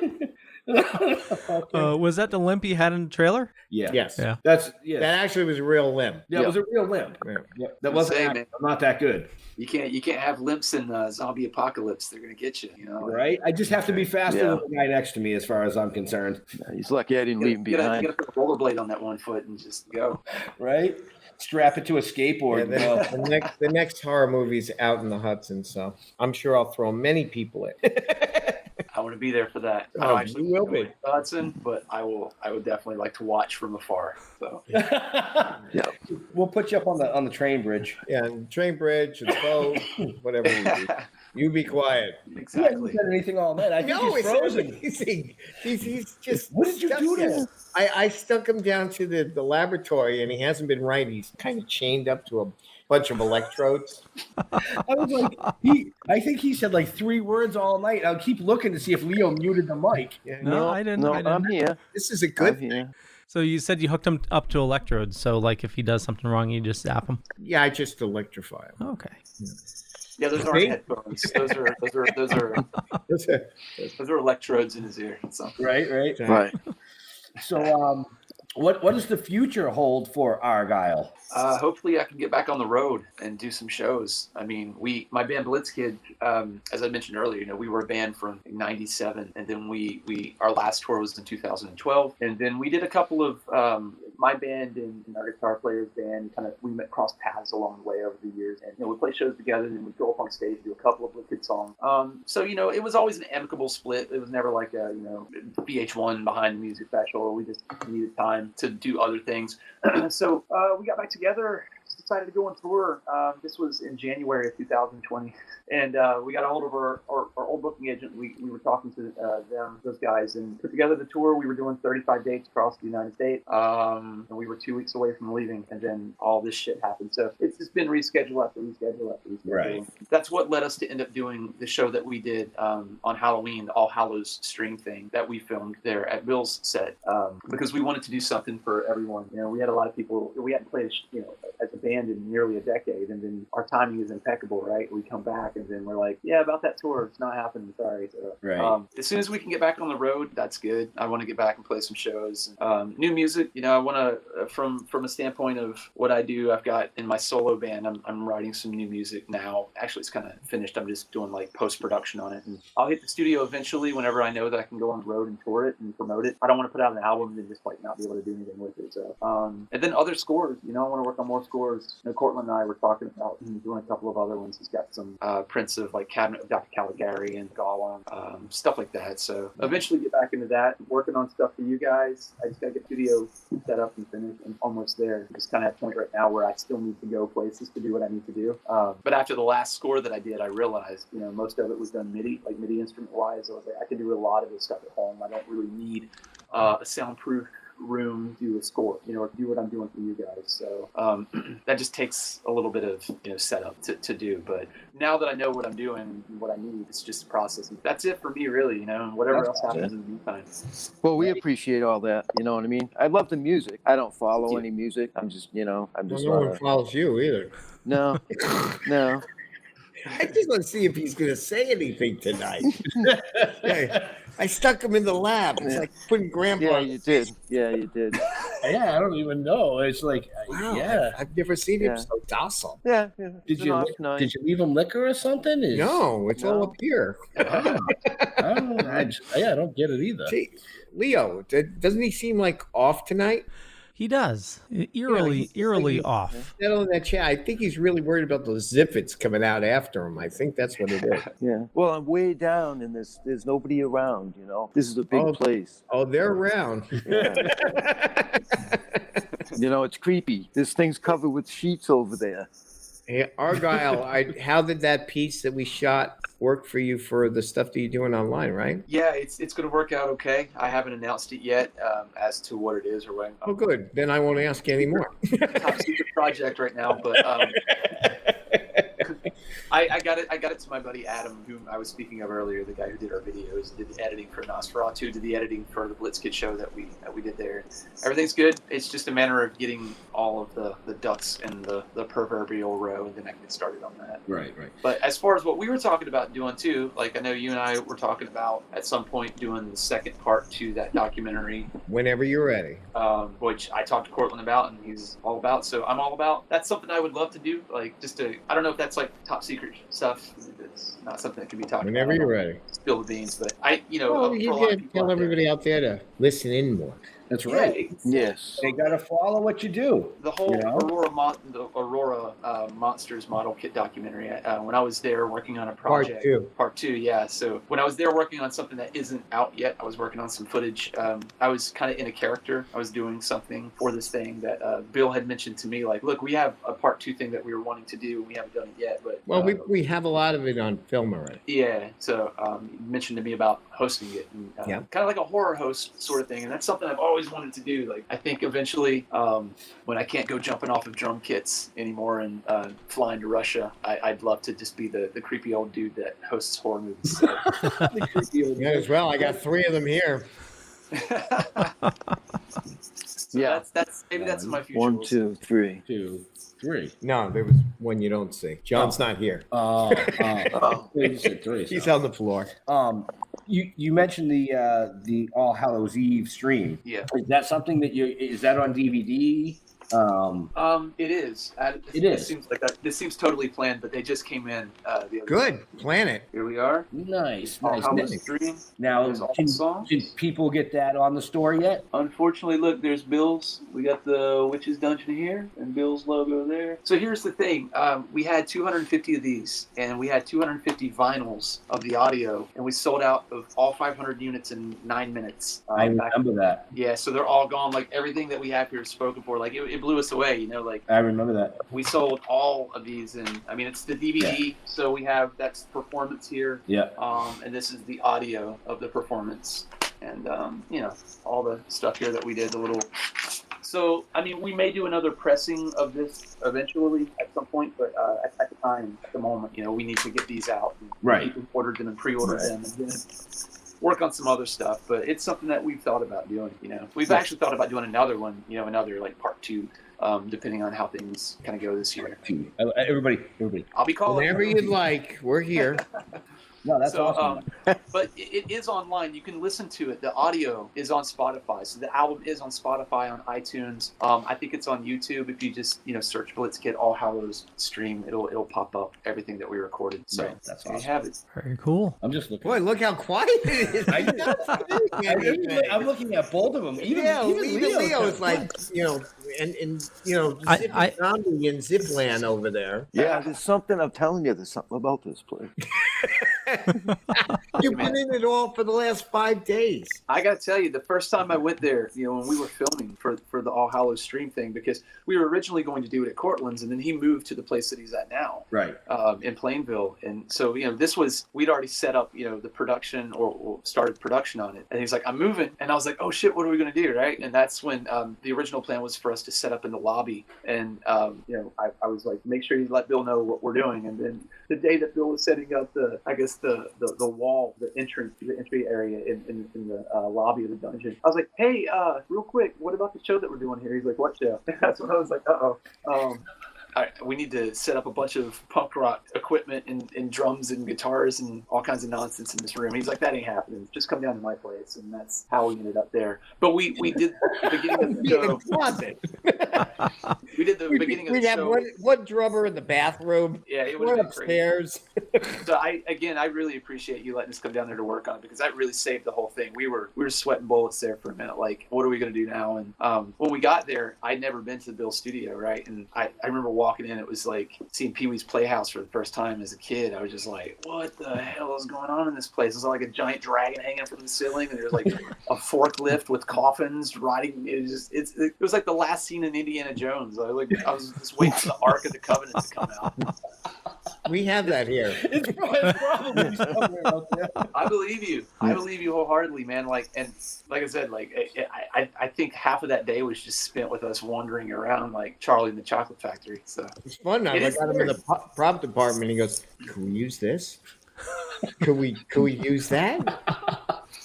Was that the limp he had in the trailer? Yeah. Yes. Yeah. That actually was a real limp. Yeah, it was a real limp. Yeah. That wasn't not that good. You can't have limps in zombie apocalypse. They're gonna get you. You know, right? I just have to be faster than the guy next to me, as far as I'm concerned. He's lucky I didn't leave him behind. You gotta put a rollerblade on that one foot and just go. Right? Strap it to a skateboard. Yeah, the next horror movie's out in the Hudson, so I'm sure I'll throw many people in. I want to be there for that. I don't actually will be Hudson, but I would definitely like to watch from afar. So we'll put you up on the train bridge. Yeah, train bridge, and boat, whatever you do. You be quiet. Exactly. He hasn't said anything all night. I think he's frozen. He's just. What did you do to him? I stuck him down to the laboratory, and he hasn't been right. He's kind of chained up to a bunch of electrodes. I was like, I think he said like 3 words all night. I'll keep looking to see if Leo muted the mic. Yeah, No, I didn't. No, I didn't. I'm here. This is a good thing. So you said you hooked him up to electrodes. So like if he does something wrong, you just zap him. Yeah, I just electrify him. Okay. yeah, those aren't headphones. Those are electrodes in his ear. So. Right. So what does the future hold for Argyle? Hopefully I can get back on the road and do some shows. I mean, my band Blitzkid, as I mentioned earlier, we were a band from '97, and then our last tour was in 2012, and then we did a couple of my band and our guitar player's band. We met cross paths along the way over the years, and we play shows together, and we'd go up on stage, do a couple of Blitzkid songs. So it was always an amicable split. It was never like a VH1 behind the music special. We just needed time to do other things. So we got back together, decided to go on tour. This was in January of 2020, and we got a hold of our old booking agent. We were talking to those guys, and put together the tour. We were doing 35 dates across the United States, and we were 2 weeks away from leaving, and then all this shit happened. So it's just been reschedule after reschedule after reschedule. Right. That's what led us to end up doing the show that we did on Halloween, the All Hallows string thing that we filmed there at Bill's set, because we wanted to do something for everyone. We had a lot of people. We hadn't played, as a band in nearly a decade, and then our timing is impeccable, right? We come back, and then we're like, yeah, about that tour, it's not happening. Sorry. So, right. As soon as we can get back on the road, that's good. I want to get back and play some shows. New music, I want to, from a standpoint of what I do, I've got in my solo band, I'm writing some new music now. Actually, it's kind of finished. I'm just doing like post-production on it, and I'll hit the studio eventually whenever I know that I can go on the road and tour it and promote it. I don't want to put out an album and just like not be able to do anything with it. So, and then other scores, I want to work on more scores. Cortland and I were talking about doing a couple of other ones. He's got some prints of like Cabinet of Dr. Caligari and Gollum, stuff like that. So eventually get back into that, working on stuff for you guys. I just got to get the studio set up and finished. I'm almost there. Just kind of at a point right now where I still need to go places to do what I need to do. But after the last score that I did, I realized, most of it was done MIDI, like MIDI instrument wise. So I can do a lot of this stuff at home. I don't really need a soundproof room to do a score, or do what I'm doing for you guys. So that just takes a little bit of setup to do. But now that I know what I'm doing and what I need, it's just processing. That's it for me, really. And whatever else happens in the meantime. Well, we appreciate all that. You know what I mean? I love the music. I don't follow any music. I'm just, I'm just. No one follows you either. No, no. I just want to see if he's going to say anything tonight. I stuck him in the lab. It's like putting grandpa. Yeah, you did. Yeah, you did. Yeah, I don't even know. It's like, wow, yeah. I've never seen him so docile. Yeah. Did you leave him liquor or something? No, it's all up here. I don't get it either. See, Leo, doesn't he seem like off tonight? He does. Eerily off. In that chat, I think he's really worried about those Misfits coming out after him. I think that's what it is. Yeah. Well, I'm way down in this. There's nobody around, This is a big place. Oh, they're around. Yeah. It's creepy. This thing's covered with sheets over there. Hey, Argyle, how did that piece that we shot work for you for the stuff that you're doing online, right? Yeah, it's going to work out okay. I haven't announced it yet as to what it is or when. Oh, good. Then I won't ask you anymore. Top secret project right now, but I got it to my buddy Adam, who I was speaking of earlier, the guy who did our videos, did the editing for Nosferatu, did the editing for the Blitzkid show that we did there. Everything's good. It's just a matter of getting all of the ducks in the proverbial row, and then I can get started on that. Right. But as far as what we were talking about doing too, like I know you and I were talking about at some point doing the second part to that documentary. Whenever you're ready. Which I talked to Cortland about, and he's all about. So I'm all about. That's something I would love to do. Like I don't know if that's like top secret stuff. It's not something that can be talked about. Whenever you're ready. Spill the beans, but you can tell everybody out there to listen in more. That's right. Yes. They got to follow what you do. The whole Aurora Monsters model kit documentary. When I was there working on a project. Part two, yeah. So when I was there working on something that isn't out yet, I was working on some footage. I was kind of in a character. I was doing something for this thing that Bill had mentioned to me. Like, look, we have a part 2 thing that we were wanting to do. We haven't done it yet, but we have a lot of it on film already. Yeah. So you mentioned to me about hosting it, and kind of like a horror host sort of thing, and that's something I've always wanted to do. Like, I think eventually, when I can't go jumping off of drum kits anymore and flying to Russia, I'd love to just be the creepy old dude that hosts horror movies. So. Yeah, as well. I got 3 of them here. Yeah, that's my future. 1, 2, 3. 2, 3. No, there was one you don't see. John's not here. You said 3. He's on the floor. You mentioned the All Hallows Eve stream. Yeah. Is that something that is that on DVD? It is. It seems like that. This seems totally planned, but they just came in. The other Good. day. Plan it. Here we are. Nice. Stream. Now, did people get that on the store yet? Unfortunately, look, there's Bill's. We got the Witch's Dungeon here, and Bill's logo there. So here's the thing. We had 250 of these, and we had 250 vinyls of the audio, and we sold out of all 500 units in 9 minutes. I remember that. Yeah, so they're all gone. Like, everything that we have here is spoken for. Like, it blew us away, like. I remember that. We sold all of these, and I mean, it's the DVD, so we have, that's performance here. Yeah. And this is the audio of the performance. And, all the stuff here that we did, the little... So, I mean, we may do another pressing of this eventually at some point, but at the moment, we need to get these out. And right. People ordered them and pre-ordered them, and then work on some other stuff. But it's something that we've thought about doing, We've actually thought about doing another one, another, like, part 2, depending on how things kind of go this year. Everybody. I'll be calling. Whenever you'd like, we're here. No, that's awesome. But it is online. You can listen to it. The audio is on Spotify. So the album is on Spotify, on iTunes. I think it's on YouTube. If you just search Blitzkid All Hallows stream, it'll pop up everything that we recorded. So that's there awesome. you have it. Very cool. I'm just looking. Boy, look how quiet it is. I'm looking at both of them. Even Leo is like, and zombie in Zipland over there. Yeah, there's something. I'm telling you, there's something about this place. You've been in it all for the last 5 days. I got to tell you, the first time I went there, when we were filming for the All Hallows stream thing, because we were originally going to do it at Cortland's, and then he moved to the place that he's at now, right, in Plainville. And so, this was, we'd already set up, the production or started production on it. And he's like, I'm moving. And I was like, oh shit, what are we going to do, right? And that's when the original plan was for us to set up in the lobby. And, I was like, make sure you let Bill know what we're doing. And then the day that Bill was setting up the wall, the entry area in the lobby of the dungeon, I was like, hey, real quick, what about the show that we're doing here? He's like, what show? That's when I was like, we need to set up a bunch of punk rock equipment and drums and guitars and all kinds of nonsense in this room. And he's like, that ain't happening. Just come down to my place. And that's how we ended up there. But we did the beginning of the show. We did the beginning of the show. We'd have one drummer in the bathroom. Yeah, it would have been upstairs. So I really appreciate you letting us come down there to work on it, because that really saved the whole thing. We were sweating bullets there for a minute. Like, what are we going to do now? And when we got there, I'd never been to the Bill studio, right? And I remember walking in, it was like seeing Pee-wee's Playhouse for the first time as a kid. I was just like, what the hell is going on in this place? It was like a giant dragon hanging from the ceiling, and there's like a forklift with coffins riding. It was like the last scene in Indiana Jones. I was just waiting for the Ark of the Covenant to come out. We have that here. It's probably somewhere out there. I believe you. I believe you wholeheartedly, man. Like I said, I think half of that day was just spent with us wandering around like Charlie in the Chocolate Factory. So it's fun now. I got him in the prop department. He goes, "Can we use this? Could we use that?"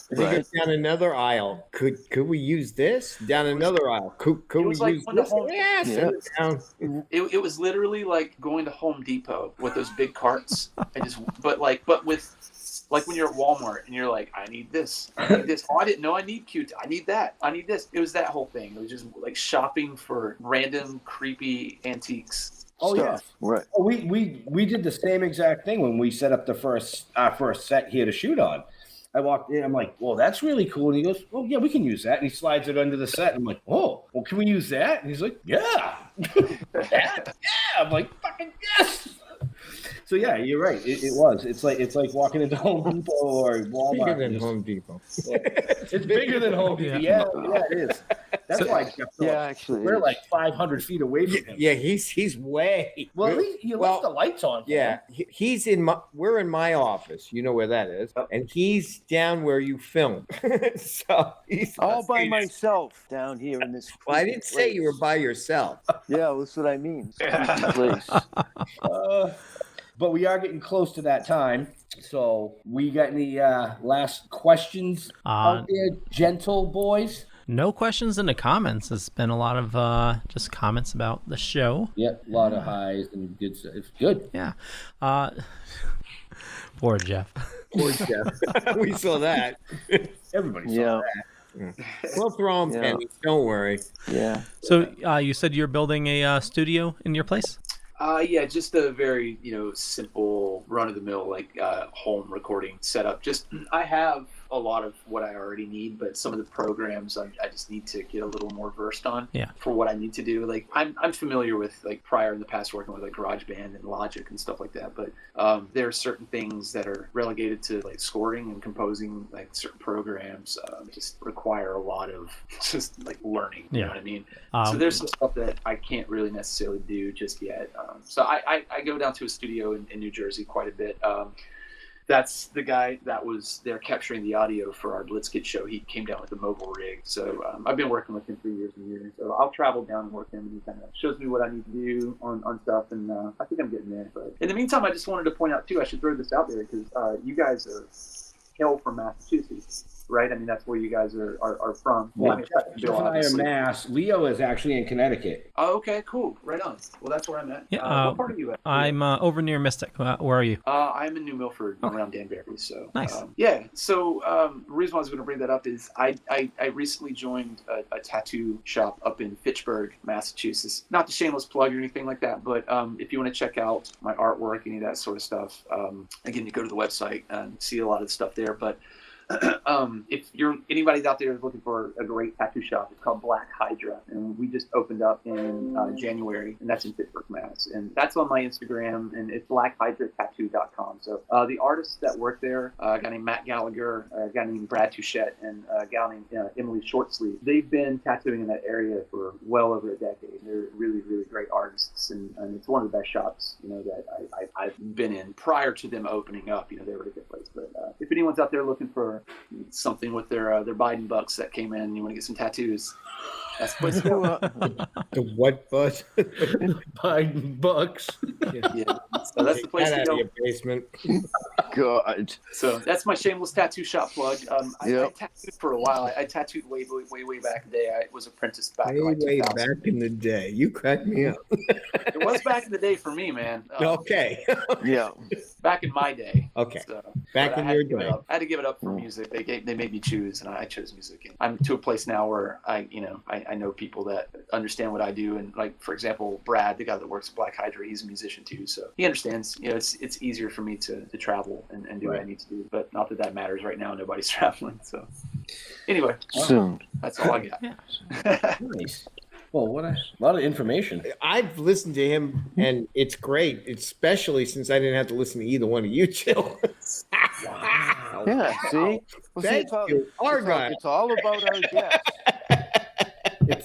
He goes down another aisle. Could we use this? Down another aisle. Could we use this? Yes. It was literally like going to Home Depot with those big carts. But with when you're at Walmart and you're like, I need this. I need this. Oh, I didn't know I need Q-tip. I need that. I need this. It was that whole thing. It was just like shopping for random creepy antiques. Oh Stuff. yeah, right. Oh, we did the same exact thing when we set up our first set here to shoot on. I walked in. I'm like, well, that's really cool. And he goes, oh, yeah, we can use that. And he slides it under the set. I'm like, oh, well, can we use that? And he's like, yeah. That? Yeah. I'm like, fucking yes. So, yeah, you're right. It was. It's like walking into Home Depot or Walmart. Bigger than Home Depot. It's bigger than Home Depot. Yeah, it is. That's why actually, we're like 500 feet away from him. Yeah, he's way. Well, he left the lights on. Yeah, he's in my. We're in my office. You know where that is, and he's down where you film. So he's all by myself down here in this. Well, I didn't say you were by yourself. Yeah, that's what I mean. Place. But we are getting close to that time. So we got any last questions out there, gentle boys? No questions in the comments. It's been a lot of just comments about the show. Yep, a lot of highs and good stuff. It's good. Yeah. Poor Jeff. Poor Jeff. We saw that. Everybody saw that. We'll throw them pennies. Don't worry. Yeah. So you said you're building a studio in your place? Yeah, just a very, simple run-of-the-mill, home recording setup. I have a lot of what I already need, but some of the programs I just need to get a little more versed on for what I need to do. Like, I'm familiar with, prior in the past working with, GarageBand and Logic and stuff like that, but there are certain things that are relegated to, scoring and composing, certain programs just require a lot of learning, you know what I mean? So there's some stuff that I can't really necessarily do just yet. So I go down to a studio in New Jersey quite a bit. That's the guy that was there capturing the audio for our Blitzkid show. He came down with a mobile rig. So I've been working with him for years and years. So I'll travel down and work with him, and he kind of shows me what I need to do on stuff. And I think I'm getting there. But in the meantime, I just wanted to point out, too, I should throw this out there because you guys are hail from Massachusetts. Right? I mean, that's where you guys are from. Well, Jeff and I are Mass. Leo is actually in Connecticut. Oh, okay, cool. Right on. Well, that's where I'm at. Yeah, what part are you at? I'm over near Mystic. Where are you? I'm in New Milford, around Danbury. So nice. So the reason why I was going to bring that up is I recently joined a tattoo shop up in Fitchburg, Massachusetts. Not the shameless plug or anything like that, but if you want to check out my artwork, any of that sort of stuff, again, you go to the website and see a lot of the stuff there. But if you're anybody out there looking for a great tattoo shop, it's called Black Hydra, and we just opened up in January, and that's in Pittsburgh, Mass. And that's on my Instagram, and it's blackhydrattattoo.com. So the artists that work there, a guy named Matt Gallagher, a guy named Brad Touchette, and a gal named Emily Shortsleeve, they've been tattooing in that area for well over a decade. They're really, really great artists, and it's one of the best shops that I've been in prior to them opening up. They were a good place. But if anyone's out there looking for something with their Biden bucks that came in, you want to get some tattoos, that's the place to go. The what buzz? Biden bucks. Yeah. So that's the place to go. Your basement. God. So that's my shameless tattoo shop plug. I tattooed for a while. I tattooed way back in the day. I was apprenticed back in way back in the day. You cracked me up. It was back in the day for me, man. Okay. Yeah. Back in my day. Okay. So, back in your day. I had to give it up for music. They made me choose, and I chose music. And I'm to a place now where I know people that understand what I do, and for example, Brad, the guy that works at Black Hydra, he's a musician too, so he understands. It's easier for me to travel and do what I need to do. But not that matters right now. Nobody's traveling. So anyway, soon. That's all I got. Nice. Well, what a lot of information. I've listened to him, and it's great, especially since I didn't have to listen to either one of you two. Wow. Yeah, see? Well, Thank you, Argyle. It's all about our guests.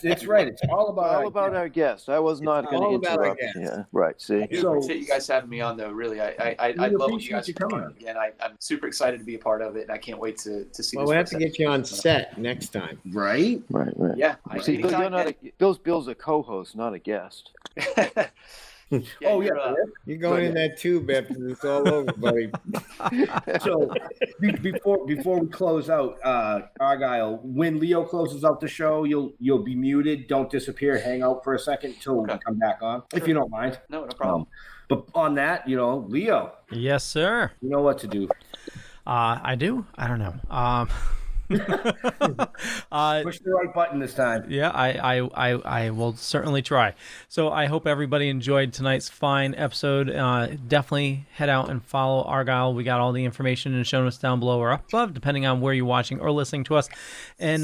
It's right. It's all about our guest. I was not going to interrupt. Yeah, right. See, I do appreciate you guys having me on, though. Really, I love what you guys are doing. Again, I'm super excited to be a part of it, and I can't wait to see. Well, we have to get you on set next time, right? Right. Yeah. See, Bill, you're not Bill's a co-host, not a guest. You're going in that tube after it's all over, buddy. So before we close out, Argyle, when Leo closes out the show, you'll be muted. Don't disappear. Hang out for a second till we come back on, if you don't mind. No problem. But on that, Leo. Yes, sir. You know what to do. I do. I don't know. Push the right button this time. Yeah, I will certainly try. So I hope everybody enjoyed tonight's fine episode. Definitely head out and follow Argyle. We got all the information in the show notes down below or up above, depending on where you're watching or listening to us. And,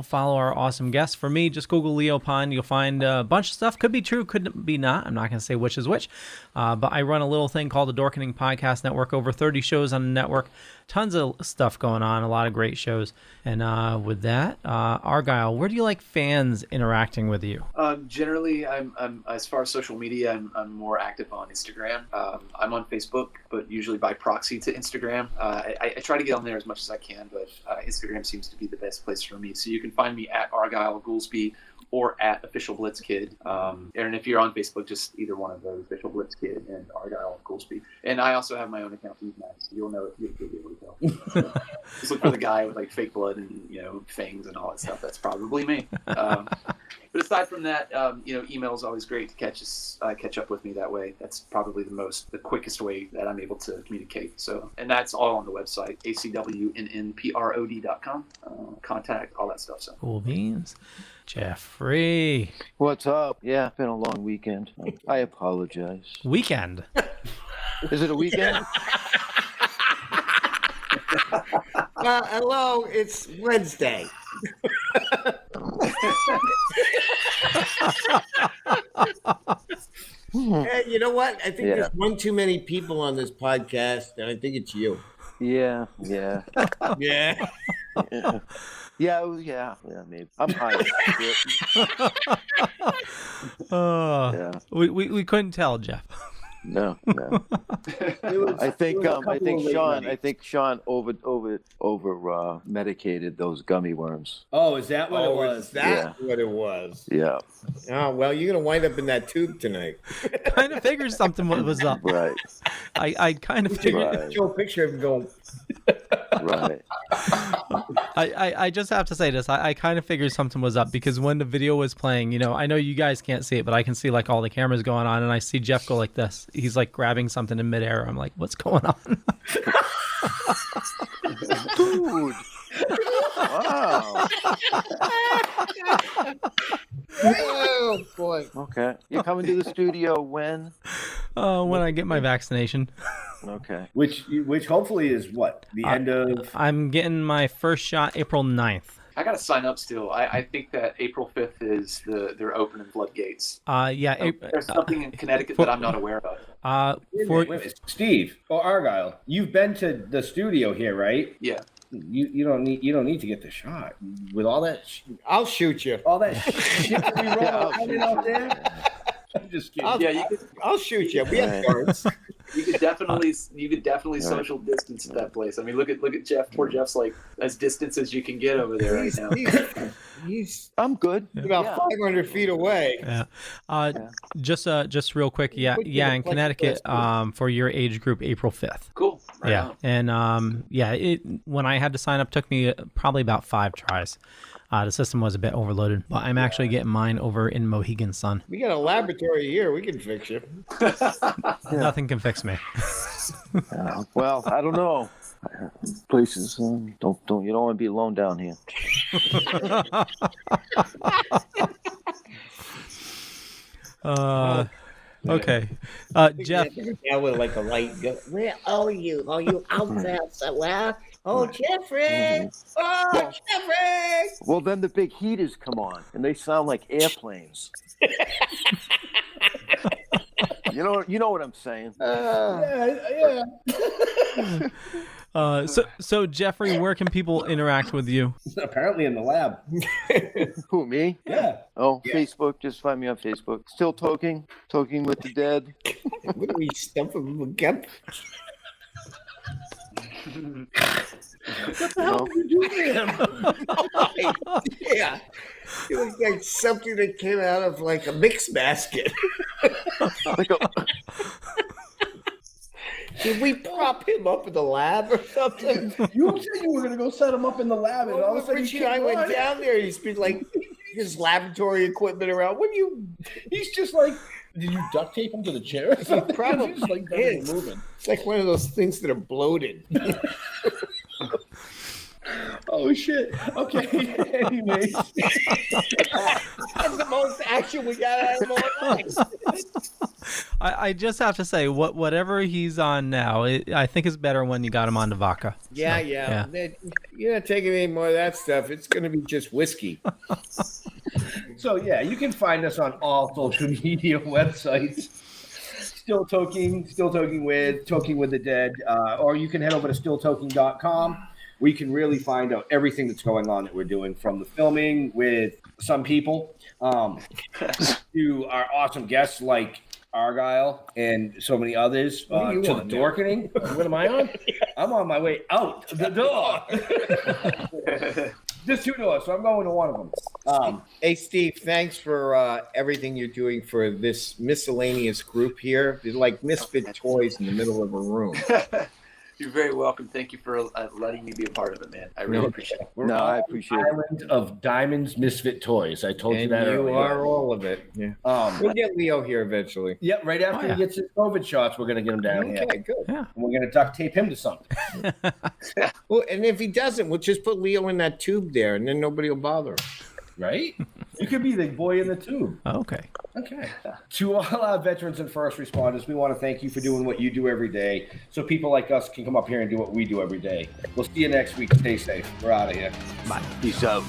follow our awesome guests. For me, just Google Leo Pond. You'll find a bunch of stuff. Could be true, could be not. I'm not going to say which is which. But I run a little thing called the Dorkening Podcast Network. Over 30 shows on the network. Tons of stuff going on. A lot of great shows. And with that, Argyle, where do you like fans interacting with you? Generally, I'm as far as social media, I'm more active on Instagram. I'm on Facebook, but usually by proxy to Instagram. I try to get on there as much as I can, but Instagram seems to be the best place for me. So you can find me at Argyle Goolsby or at Official Blitzkid. And if you're on Facebook, just either one of those, Official Blitzkid and Argyle Goolsby. And I also have my own account, so you'll know it. You'll be able to tell. Just look for the guy with like fake blood and fangs and all that stuff. That's probably me. But aside from that, email is always great to catch up with me that way. That's probably the quickest way that I'm able to communicate. So, and that's all on the website, acwnnprod.com. Contact, all that stuff. So cool beans. Jeffrey. What's up? Yeah, it's been a long weekend. I apologize. Weekend? Is it a weekend? Hello, it's Wednesday. Hey, you know what? I think there's one too many people on this podcast, and I think it's you. Yeah. Yeah. Yeah, maybe. I'm high. We couldn't tell, Jeff. No. I think Sean over medicated those gummy worms. Oh, is that what it was? Is that what it was? Yeah. Oh, well, you're gonna wind up in that tube tonight. Kind of figured something was up. Right. I kind of figured. Right. Show a picture of him going. Right. I just have to say this. I kind of figured something was up because when the video was playing, I know you guys can't see it, but I can see like all the cameras going on, and I see Jeff go like this. He's like grabbing something in midair. I'm like, what's going on? Dude. Wow. Oh boy. Okay. You're coming to the studio when? When I get my vaccination. Okay. Which hopefully is what? The end of... I'm getting my first shot April 9th. I got to sign up still. I think that April 5th is they're opening floodgates. There's something in Connecticut that I'm not aware of. Wait, Steve or Argyle, you've been to the studio here, right? Yeah. You don't need to get the shot with all that. I'll shoot you. All that shit we roll out there. I'm just kidding. I'll shoot you. We have guards. You could definitely social distance at that place. I mean, look at Jeff. Poor Jeff's like as distant as you can get over there right now. I'm good. About 500 feet away. Yeah. Just real quick. Yeah. In Connecticut, for your age group, April 5th. Cool. Right yeah. On. And when I had to sign up, took me probably about 5 tries. The system was a bit overloaded, but I'm actually getting mine over in Mohegan Sun. We got a laboratory here. We can fix you. Nothing can fix me. Well, I don't know. Places don't you don't want to be alone down here. Okay. Jeff. Yeah, with like a light gun. Where are you? Are you out there somewhere? Oh, Jeffrey! Oh, Jeffrey! Well, then the big heaters come on, and they sound like airplanes. You know what I'm saying? Yeah. So Jeffrey, where can people interact with you? Apparently in the lab. Who, me? Yeah. Oh, yeah. Facebook. Just find me on Facebook. Still Toking. Toking with the Dead. What are we stumping him again? What the hell are you doing to him? Yeah. It was like something that came out of like a mix basket. Did we prop him up in the lab or something? You said you were going to go set him up in the lab, and all of a sudden Richie and I went down there. He's been like his laboratory equipment around. What do you? He's just like, did you duct tape him to the chair or something? He probably like is. Moving. It's like one of those things that are bloated. Oh shit! Okay. Anyways, that's the most action we got out of our lives. I just have to say, whatever he's on now, I think is better when you got him on the vodka. Yeah. You're not taking any more of that stuff. It's going to be just whiskey. So yeah, you can find us on all social media websites. Still Toking with the Dead, or you can head over to stilltoking.com. where you can really find out everything that's going on that we're doing, from the filming with some people to our awesome guests like Argyle and so many others, to the dorkening. What am I on? I'm on my way out the door. There's 2 doors, so I'm going to one of them. Hey, Steve, thanks for everything you're doing for this miscellaneous group here. They're like misfit toys in the middle of a room. You're very welcome. Thank you for letting me be a part of it, man. I really appreciate it. I appreciate it. Island of Diamonds Misfit Toys. I told you that earlier. You are all of it. Yeah. We'll get Leo here eventually. Yep, right after he gets his COVID shots, we're going to get him down here. Okay, good. Yeah. And we're going to duct tape him to something. Well, and if he doesn't, we'll just put Leo in that tube there, and then nobody will bother him. Right? You could be the boy in the tube. Okay. To all our veterans and first responders, we want to thank you for doing what you do every day, so people like us can come up here and do what we do every day. We'll see you next week. Stay safe. We're out of here. Bye. Peace out.